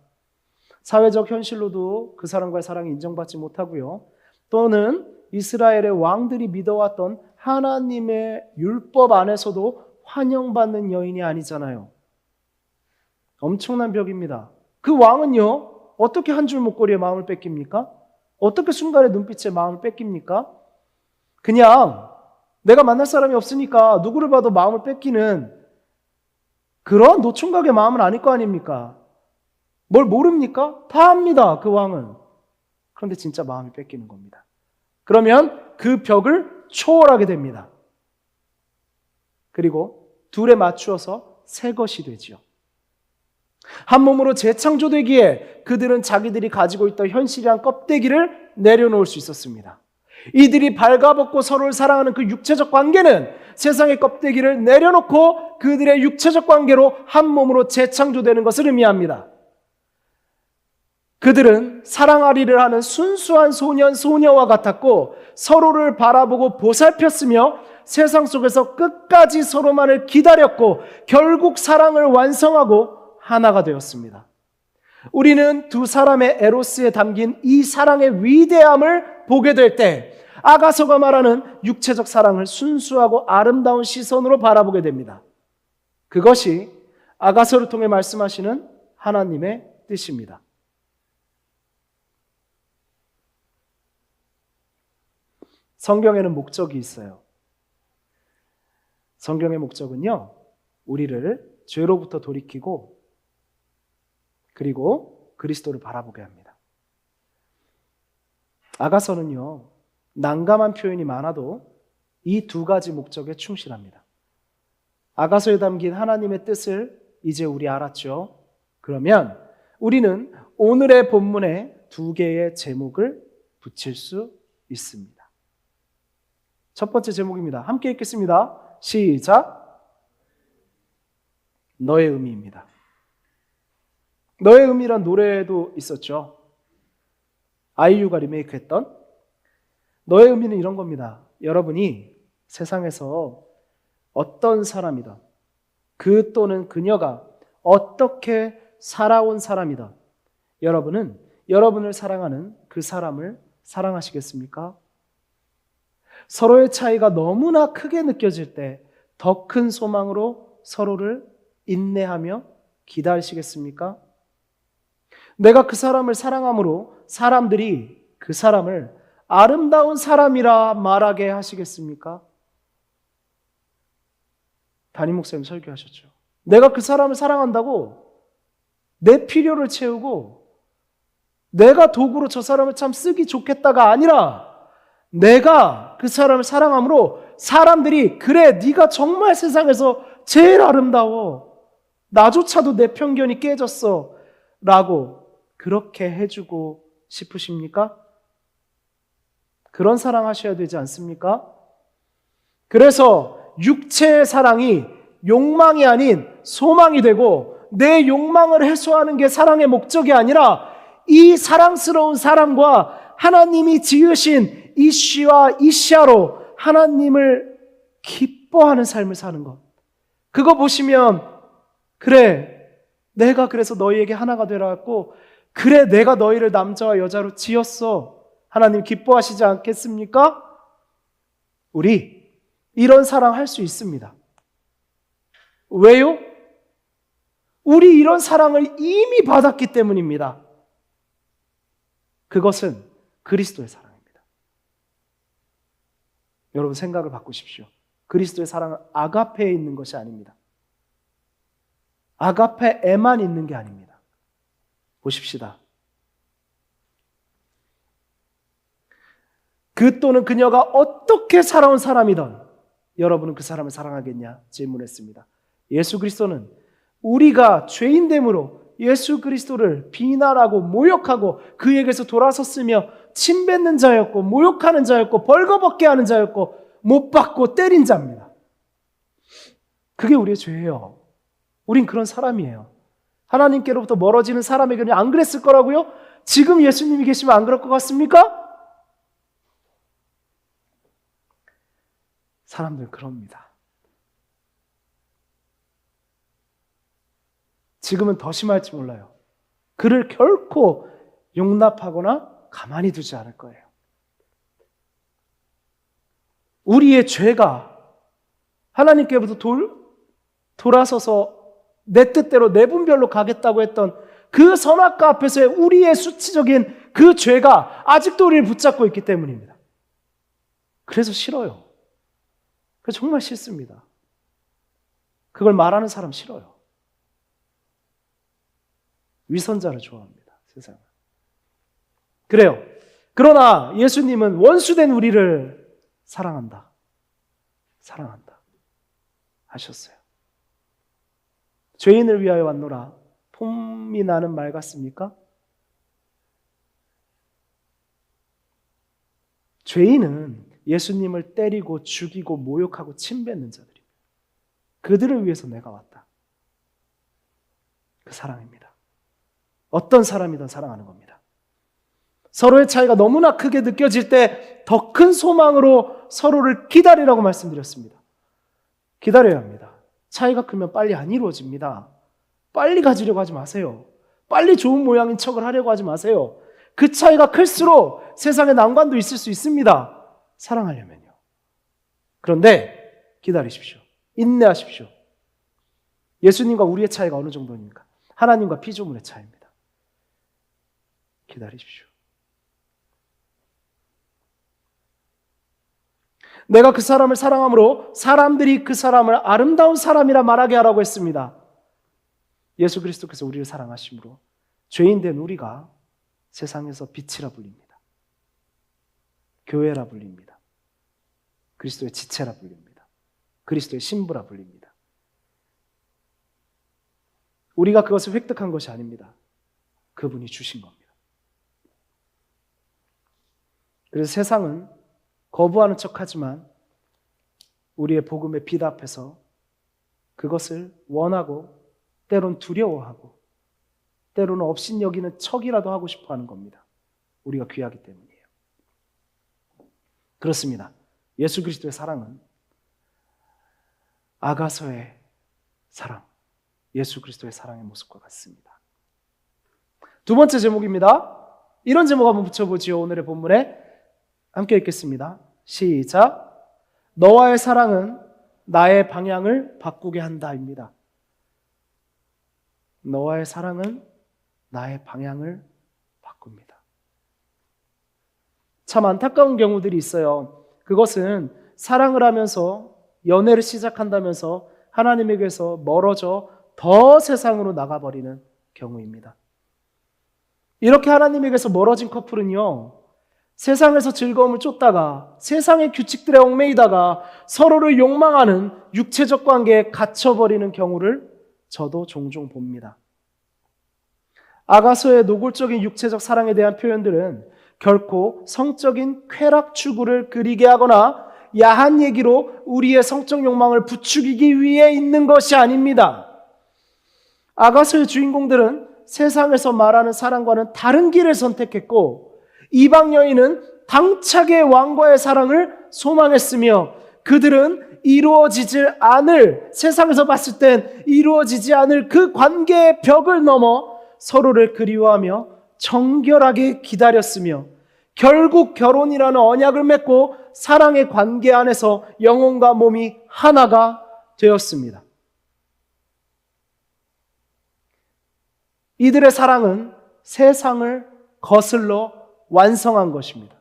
S2: 사회적 현실로도 그 사람과의 사랑이 인정받지 못하고요. 또는 이스라엘의 왕들이 믿어왔던 하나님의 율법 안에서도 환영받는 여인이 아니잖아요. 엄청난 벽입니다. 그 왕은요, 어떻게 한 줄 목걸이에 마음을 뺏깁니까? 어떻게 순간의 눈빛에 마음을 뺏깁니까? 그냥 내가 만날 사람이 없으니까 누구를 봐도 마음을 뺏기는 그런 노총각의 마음은 아닐 거 아닙니까? 뭘 모릅니까? 다 압니다, 그 왕은. 그런데 진짜 마음이 뺏기는 겁니다. 그러면 그 벽을 초월하게 됩니다. 그리고 둘에 맞추어서 새 것이 되지요. 한 몸으로 재창조되기에 그들은 자기들이 가지고 있던 현실이란 껍데기를 내려놓을 수 있었습니다. 이들이 발가벗고 서로를 사랑하는 그 육체적 관계는 세상의 껍데기를 내려놓고 그들의 육체적 관계로 한 몸으로 재창조되는 것을 의미합니다. 그들은 사랑하리를 하는 순수한 소년, 소녀와 같았고 서로를 바라보고 보살폈으며 세상 속에서 끝까지 서로만을 기다렸고 결국 사랑을 완성하고 하나가 되었습니다. 우리는 두 사람의 에로스에 담긴 이 사랑의 위대함을 보게 될 때 아가서가 말하는 육체적 사랑을 순수하고 아름다운 시선으로 바라보게 됩니다. 그것이 아가서를 통해 말씀하시는 하나님의 뜻입니다. 성경에는 목적이 있어요. 성경의 목적은요, 우리를 죄로부터 돌이키고 그리고 그리스도를 바라보게 합니다. 아가서는요, 난감한 표현이 많아도 이 두 가지 목적에 충실합니다. 아가서에 담긴 하나님의 뜻을 이제 우리 알았죠? 그러면 우리는 오늘의 본문에 두 개의 제목을 붙일 수 있습니다. 첫 번째 제목입니다. 함께 읽겠습니다. 시작. 너의 의미입니다. 너의 의미란 노래도 있었죠. 아이유가 리메이크했던 너의 의미는 이런 겁니다. 여러분이 세상에서 어떤 사람이든 그 또는 그녀가 어떻게 살아온 사람이든 여러분은 여러분을 사랑하는 그 사람을 사랑하시겠습니까? 서로의 차이가 너무나 크게 느껴질 때 더 큰 소망으로 서로를 인내하며 기다리시겠습니까? 내가 그 사람을 사랑함으로 사람들이 그 사람을 아름다운 사람이라 말하게 하시겠습니까? 담임 목사님 설교하셨죠. 내가 그 사람을 사랑한다고 내 필요를 채우고 내가 도구로 저 사람을 참 쓰기 좋겠다가 아니라 내가 그 사람을 사랑함으로 사람들이 그래 네가 정말 세상에서 제일 아름다워 나조차도 내 편견이 깨졌어 라고 그렇게 해주고 싶으십니까? 그런 사랑하셔야 되지 않습니까? 그래서 육체의 사랑이 욕망이 아닌 소망이 되고 내 욕망을 해소하는 게 사랑의 목적이 아니라 이 사랑스러운 사람과 하나님이 지으신 이씨와 이시아로 하나님을 기뻐하는 삶을 사는 것. 그거 보시면 그래 내가 그래서 너희에게 하나가 되라 했고, 그래 내가 너희를 남자와 여자로 지었어. 하나님 기뻐하시지 않겠습니까? 우리 이런 사랑 할 수 있습니다. 왜요? 우리 이런 사랑을 이미 받았기 때문입니다. 그것은 그리스도의 사랑입니다. 여러분 생각을 바꾸십시오. 그리스도의 사랑은 아가페에 있는 것이 아닙니다. 아가페에만 있는 게 아닙니다. 보십시다. 그 또는 그녀가 어떻게 살아온 사람이든 여러분은 그 사람을 사랑하겠냐 질문했습니다. 예수 그리스도는 우리가 죄인됨으로 예수 그리스도를 비난하고 모욕하고 그에게서 돌아섰으며 침뱉는 자였고 모욕하는 자였고 벌거벗게 하는 자였고 못 박고 때린 자입니다. 그게 우리의 죄예요. 우린 그런 사람이에요. 하나님께로부터 멀어지는 사람에게는 안 그랬을 거라고요? 지금 예수님이 계시면 안 그럴 것 같습니까? 사람들은 그럽니다. 지금은 더 심할지 몰라요. 그를 결코 용납하거나 가만히 두지 않을 거예요. 우리의 죄가 하나님께로부터 돌아서서 내 뜻대로 내 분별로 가겠다고 했던 그 선악과 앞에서의 우리의 수치적인 그 죄가 아직도 우리를 붙잡고 있기 때문입니다. 그래서 싫어요. 그래서 정말 싫습니다. 그걸 말하는 사람 싫어요. 위선자를 좋아합니다. 세상은. 그래요. 그러나 예수님은 원수된 우리를 사랑한다. 사랑한다. 하셨어요. 죄인을 위하여 왔노라. 폼이 나는 말 같습니까? 죄인은 예수님을 때리고 죽이고 모욕하고 침뱉는 자들입니다. 그들을 위해서 내가 왔다. 그 사랑입니다. 어떤 사람이든 사랑하는 겁니다. 서로의 차이가 너무나 크게 느껴질 때 더 큰 소망으로 서로를 기다리라고 말씀드렸습니다. 기다려야 합니다. 차이가 크면 빨리 안 이루어집니다. 빨리 가지려고 하지 마세요. 빨리 좋은 모양인 척을 하려고 하지 마세요. 그 차이가 클수록 세상에 난관도 있을 수 있습니다. 사랑하려면요. 그런데 기다리십시오. 인내하십시오. 예수님과 우리의 차이가 어느 정도입니까? 하나님과 피조물의 차이입니다. 기다리십시오. 내가 그 사람을 사랑함으로 사람들이 그 사람을 아름다운 사람이라 말하게 하라고 했습니다. 예수 그리스도께서 우리를 사랑하심으로 죄인된 우리가 세상에서 빛이라 불립니다. 교회라 불립니다. 그리스도의 지체라 불립니다. 그리스도의 신부라 불립니다. 우리가 그것을 획득한 것이 아닙니다. 그분이 주신 겁니다. 그래서 세상은 거부하는 척하지만 우리의 복음의 빛 앞에서 그것을 원하고 때론 두려워하고 때로는 업신여기는 척이라도 하고 싶어하는 겁니다. 우리가 귀하기 때문이에요. 그렇습니다. 예수 그리스도의 사랑은 아가서의 사랑, 예수 그리스도의 사랑의 모습과 같습니다. 두 번째 제목입니다. 이런 제목 한번 붙여보지요. 오늘의 본문에 함께 읽겠습니다. 시작. 너와의 사랑은 나의 방향을 바꾸게 한다입니다. 너와의 사랑은 나의 방향을 바꿉니다. 참 안타까운 경우들이 있어요. 그것은 사랑을 하면서 연애를 시작한다면서 하나님에게서 멀어져 더 세상으로 나가버리는 경우입니다. 이렇게 하나님에게서 멀어진 커플은요, 세상에서 즐거움을 쫓다가 세상의 규칙들에 얽매이다가 서로를 욕망하는 육체적 관계에 갇혀버리는 경우를 저도 종종 봅니다. 아가서의 노골적인 육체적 사랑에 대한 표현들은 결코 성적인 쾌락 추구를 그리게 하거나 야한 얘기로 우리의 성적 욕망을 부추기기 위해 있는 것이 아닙니다. 아가서의 주인공들은 세상에서 말하는 사랑과는 다른 길을 선택했고 이방 여인은 당차게 왕과의 사랑을 소망했으며 그들은 이루어지지 않을, 세상에서 봤을 땐 이루어지지 않을 그 관계의 벽을 넘어 서로를 그리워하며 정결하게 기다렸으며 결국 결혼이라는 언약을 맺고 사랑의 관계 안에서 영혼과 몸이 하나가 되었습니다. 이들의 사랑은 세상을 거슬러 완성한 것입니다.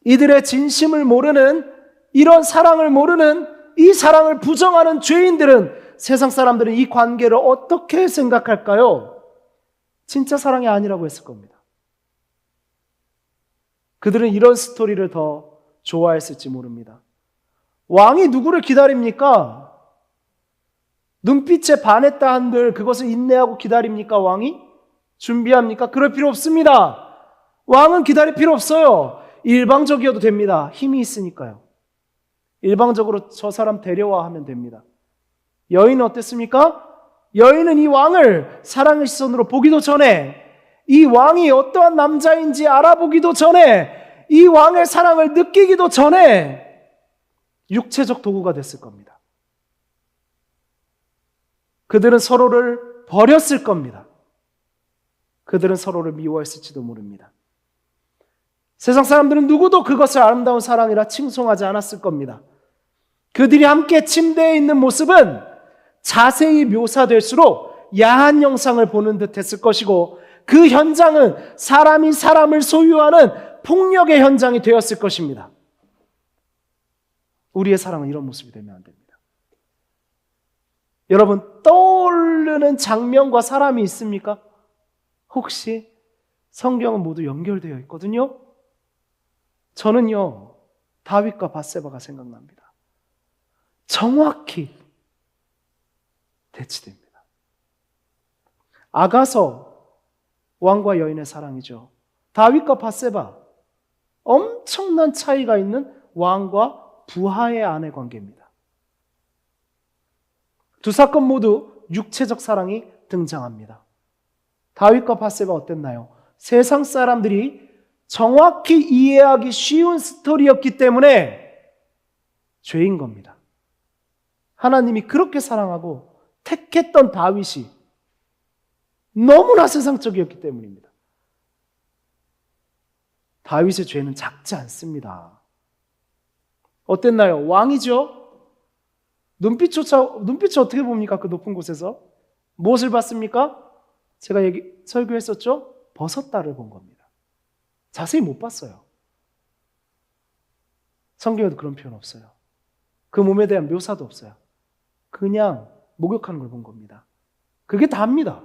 S2: 이들의 진심을 모르는, 이런 사랑을 모르는, 이 사랑을 부정하는 죄인들은, 세상 사람들은 이 관계를 어떻게 생각할까요? 진짜 사랑이 아니라고 했을 겁니다. 그들은 이런 스토리를 더 좋아했을지 모릅니다. 왕이 누구를 기다립니까? 눈빛에 반했다 한들 그것을 인내하고 기다립니까? 왕이? 준비합니까? 그럴 필요 없습니다. 왕은 기다릴 필요 없어요. 일방적이어도 됩니다. 힘이 있으니까요. 일방적으로 저 사람 데려와 하면 됩니다. 여인은 어땠습니까? 여인은 이 왕을 사랑의 시선으로 보기도 전에, 이 왕이 어떠한 남자인지 알아보기도 전에, 이 왕의 사랑을 느끼기도 전에 육체적 도구가 됐을 겁니다. 그들은 서로를 버렸을 겁니다. 그들은 서로를 미워했을지도 모릅니다. 세상 사람들은 누구도 그것을 아름다운 사랑이라 칭송하지 않았을 겁니다. 그들이 함께 침대에 있는 모습은 자세히 묘사될수록 야한 영상을 보는 듯 했을 것이고, 그 현장은 사람이 사람을 소유하는 폭력의 현장이 되었을 것입니다. 우리의 사랑은 이런 모습이 되면 안 됩니다. 여러분, 떠오르는 장면과 사람이 있습니까? 혹시 성경은 모두 연결되어 있거든요. 저는요, 다윗과 밧세바가 생각납니다. 정확히 대치됩니다. 아가서 왕과 여인의 사랑이죠. 다윗과 밧세바, 엄청난 차이가 있는 왕과 부하의 아내 관계입니다. 두 사건 모두 육체적 사랑이 등장합니다. 다윗과 밧세바 어땠나요? 세상 사람들이 정확히 이해하기 쉬운 스토리였기 때문에 죄인 겁니다. 하나님이 그렇게 사랑하고 택했던 다윗이 너무나 세상적이었기 때문입니다. 다윗의 죄는 작지 않습니다. 어땠나요? 왕이죠? 눈빛이 어떻게 봅니까? 그 높은 곳에서 무엇을 봤습니까? 제가 설교했었죠? 버섯다를 본 겁니다. 자세히 못 봤어요. 성경에도 그런 표현 없어요. 그 몸에 대한 묘사도 없어요. 그냥 목욕하는 걸 본 겁니다. 그게 다입니다.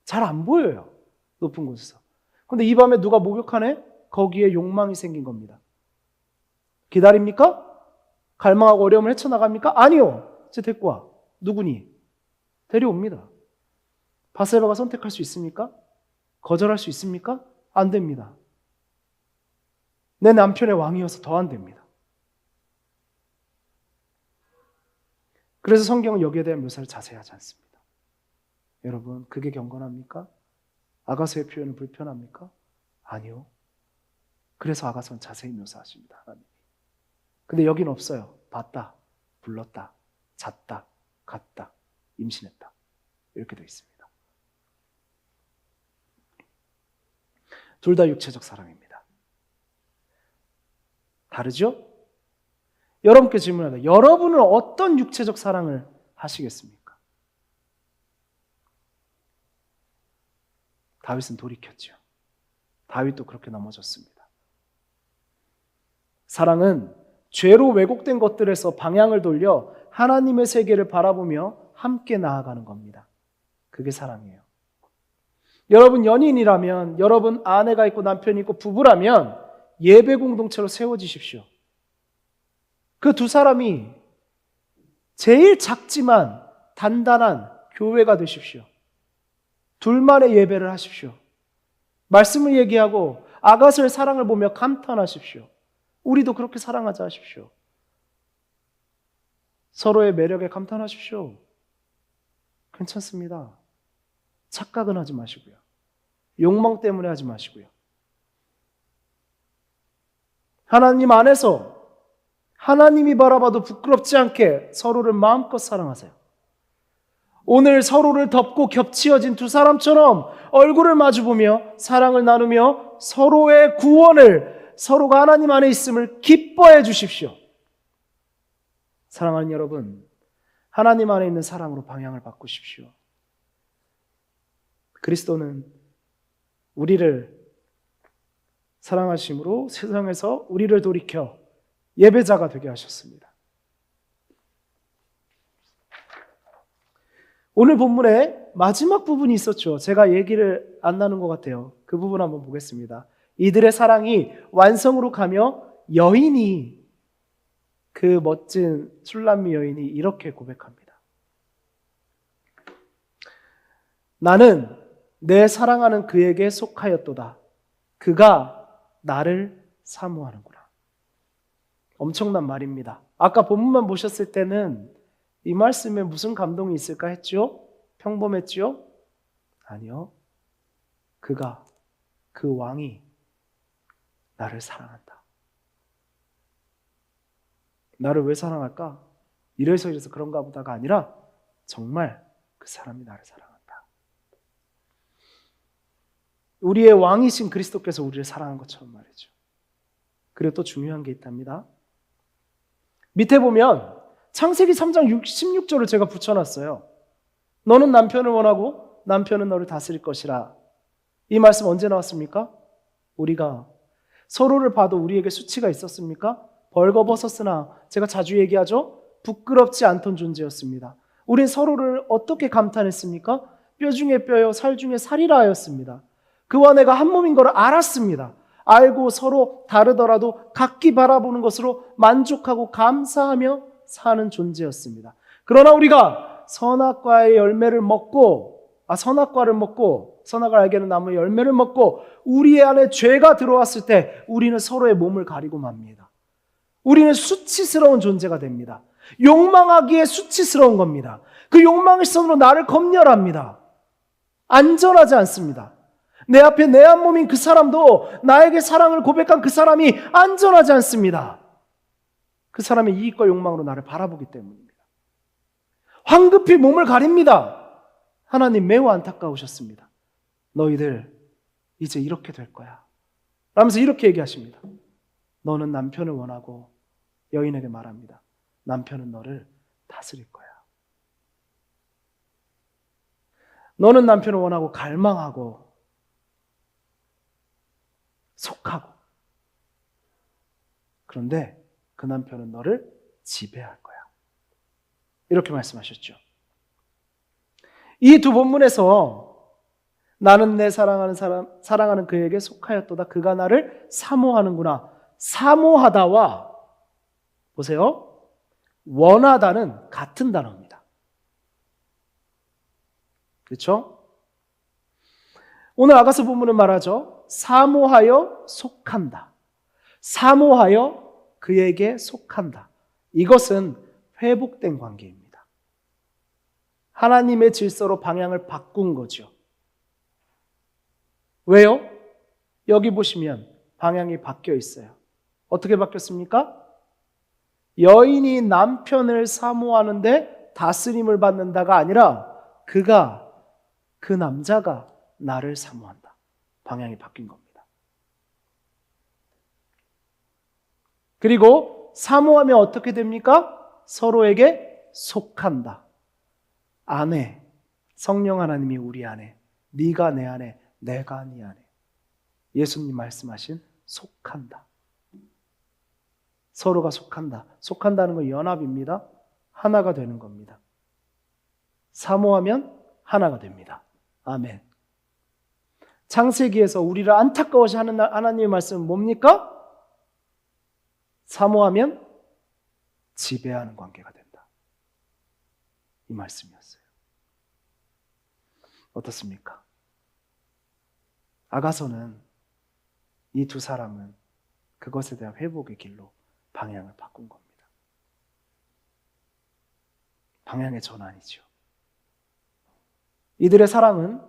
S2: 잘 안 보여요. 높은 곳에서. 근데 이 밤에 누가 목욕하네? 거기에 욕망이 생긴 겁니다. 기다립니까? 갈망하고 어려움을 헤쳐나갑니까? 아니요. 쟤 데리고 와. 누구니? 데려옵니다. 밧세바가 선택할 수 있습니까? 거절할 수 있습니까? 안 됩니다. 내 남편의 왕이어서 더 안 됩니다. 그래서 성경은 여기에 대한 묘사를 자세히 하지 않습니다. 여러분, 그게 경건합니까? 아가서의 표현은 불편합니까? 아니요. 그래서 아가서는 자세히 묘사하십니다. 하나님. 근데 여긴 없어요. 봤다, 불렀다, 잤다, 갔다, 임신했다. 이렇게 되어 있습니다. 둘 다 육체적 사랑입니다. 다르죠? 여러분께 질문합니다. 여러분은 어떤 육체적 사랑을 하시겠습니까? 다윗은 돌이켰죠. 다윗도 그렇게 넘어졌습니다. 사랑은 죄로 왜곡된 것들에서 방향을 돌려 하나님의 세계를 바라보며 함께 나아가는 겁니다. 그게 사랑이에요. 여러분 연인이라면, 여러분 아내가 있고 남편이 있고 부부라면 예배 공동체로 세워지십시오. 그 두 사람이 제일 작지만 단단한 교회가 되십시오. 둘만의 예배를 하십시오. 말씀을 얘기하고 아가서의 사랑을 보며 감탄하십시오. 우리도 그렇게 사랑하자 하십시오. 서로의 매력에 감탄하십시오. 괜찮습니다. 착각은 하지 마시고요. 욕망 때문에 하지 마시고요. 하나님 안에서 하나님이 바라봐도 부끄럽지 않게 서로를 마음껏 사랑하세요. 오늘 서로를 덮고 겹치어진 두 사람처럼 얼굴을 마주보며 사랑을 나누며 서로의 구원을, 서로가 하나님 안에 있음을 기뻐해 주십시오. 사랑하는 여러분, 하나님 안에 있는 사랑으로 방향을 바꾸십시오. 그리스도는 우리를 사랑하심으로 세상에서 우리를 돌이켜 예배자가 되게 하셨습니다. 오늘 본문에 마지막 부분이 있었죠. 제가 얘기를 안 나눈 것 같아요. 그 부분 한번 보겠습니다. 이들의 사랑이 완성으로 가며 여인이, 그 멋진 술람미 여인이 이렇게 고백합니다. 나는 내 사랑하는 그에게 속하였도다. 그가 나를 사모하는구나. 엄청난 말입니다. 아까 본문만 보셨을 때는 이 말씀에 무슨 감동이 있을까 했죠? 평범했죠? 아니요. 그가, 그 왕이 나를 사랑한다. 나를 왜 사랑할까? 이래서 그런가 보다가 아니라 정말 그 사람이 나를 사랑한다. 우리의 왕이신 그리스도께서 우리를 사랑한 것처럼 말이죠. 그리고 또 중요한 게 있답니다. 밑에 보면 창세기 3장 16절을 제가 붙여놨어요. 너는 남편을 원하고 남편은 너를 다스릴 것이라. 이 말씀 언제 나왔습니까? 우리가 서로를 봐도 우리에게 수치가 있었습니까? 벌거벗었으나, 제가 자주 얘기하죠, 부끄럽지 않던 존재였습니다. 우린 서로를 어떻게 감탄했습니까? 뼈 중에 뼈요 살 중에 살이라 하였습니다. 그와 내가 한 몸인 걸 알았습니다. 알고 서로 다르더라도 각기 바라보는 것으로 만족하고 감사하며 사는 존재였습니다. 그러나 우리가 선악과를 알게 하는 나무의 열매를 먹고 우리 안에 죄가 들어왔을 때 우리는 서로의 몸을 가리고 맙니다. 우리는 수치스러운 존재가 됩니다. 욕망하기에 수치스러운 겁니다. 그 욕망의 시선으로 나를 검열합니다. 안전하지 않습니다. 내 앞에 내 한 몸인 그 사람도, 나에게 사랑을 고백한 그 사람이 안전하지 않습니다. 그 사람의 이익과 욕망으로 나를 바라보기 때문입니다. 황급히 몸을 가립니다. 하나님 매우 안타까우셨습니다. 너희들 이제 이렇게 될 거야 라면서 이렇게 얘기하십니다. 너는 남편을 원하고, 여인에게 말합니다. 남편은 너를 다스릴 거야. 너는 남편을 원하고 갈망하고 속하고, 그런데 그 남편은 너를 지배할 거야. 이렇게 말씀하셨죠. 이 두 본문에서 나는 내 사랑하는 그에게 속하였도다. 그가 나를 사모하는구나. 사모하다와, 보세요, 원하다는 같은 단어입니다. 그렇죠? 오늘 아가서 본문은 말하죠. 사모하여 속한다. 사모하여 그에게 속한다. 이것은 회복된 관계입니다. 하나님의 질서로 방향을 바꾼 거죠. 왜요? 여기 보시면 방향이 바뀌어 있어요. 어떻게 바뀌었습니까? 여인이 남편을 사모하는데 다스림을 받는다가 아니라 그 남자가 나를 사모한다. 방향이 바뀐 겁니다. 그리고 사모하면 어떻게 됩니까? 서로에게 속한다. 아내, 성령 하나님이 우리 안에, 네가 내 안에, 내가 네 안에. 예수님 말씀하신 속한다. 서로가 속한다. 속한다는 건 연합입니다. 하나가 되는 겁니다. 사모하면 하나가 됩니다. 아멘. 창세기에서 우리를 안타까워시 하는 하나님의 말씀은 뭡니까? 사모하면 지배하는 관계가 된다. 이 말씀이었어요. 어떻습니까? 아가서는, 이 두 사람은 그것에 대한 회복의 길로 방향을 바꾼 겁니다. 방향의 전환이죠. 이들의 사랑은,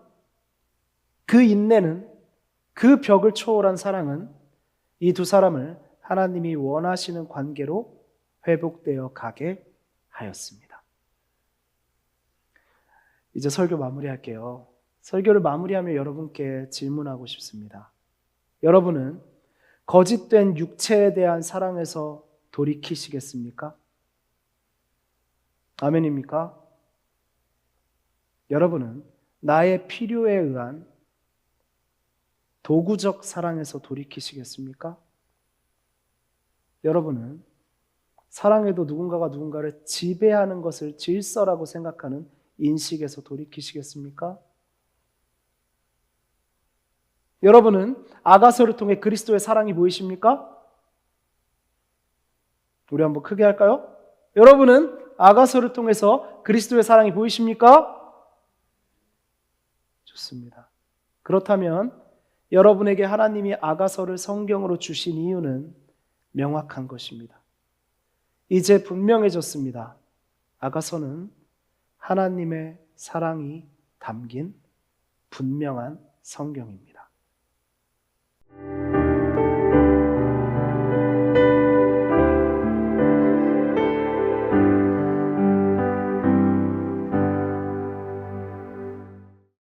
S2: 그 인내는, 그 벽을 초월한 사랑은 이 두 사람을 하나님이 원하시는 관계로 회복되어 가게 하였습니다. 이제 설교 마무리할게요. 설교를 마무리하며 여러분께 질문하고 싶습니다. 여러분은 거짓된 육체에 대한 사랑에서 돌이키시겠습니까? 아멘입니까? 여러분은 나의 필요에 의한 도구적 사랑에서 돌이키시겠습니까? 여러분은 사랑에도 누군가가 누군가를 지배하는 것을 질서라고 생각하는 인식에서 돌이키시겠습니까? 여러분은 아가서를 통해 그리스도의 사랑이 보이십니까? 우리 한번 크게 할까요? 여러분은 아가서를 통해서 그리스도의 사랑이 보이십니까? 좋습니다. 그렇다면 여러분에게 하나님이 아가서를 성경으로 주신 이유는 명확한 것입니다. 이제 분명해졌습니다. 아가서는 하나님의 사랑이 담긴 분명한 성경입니다.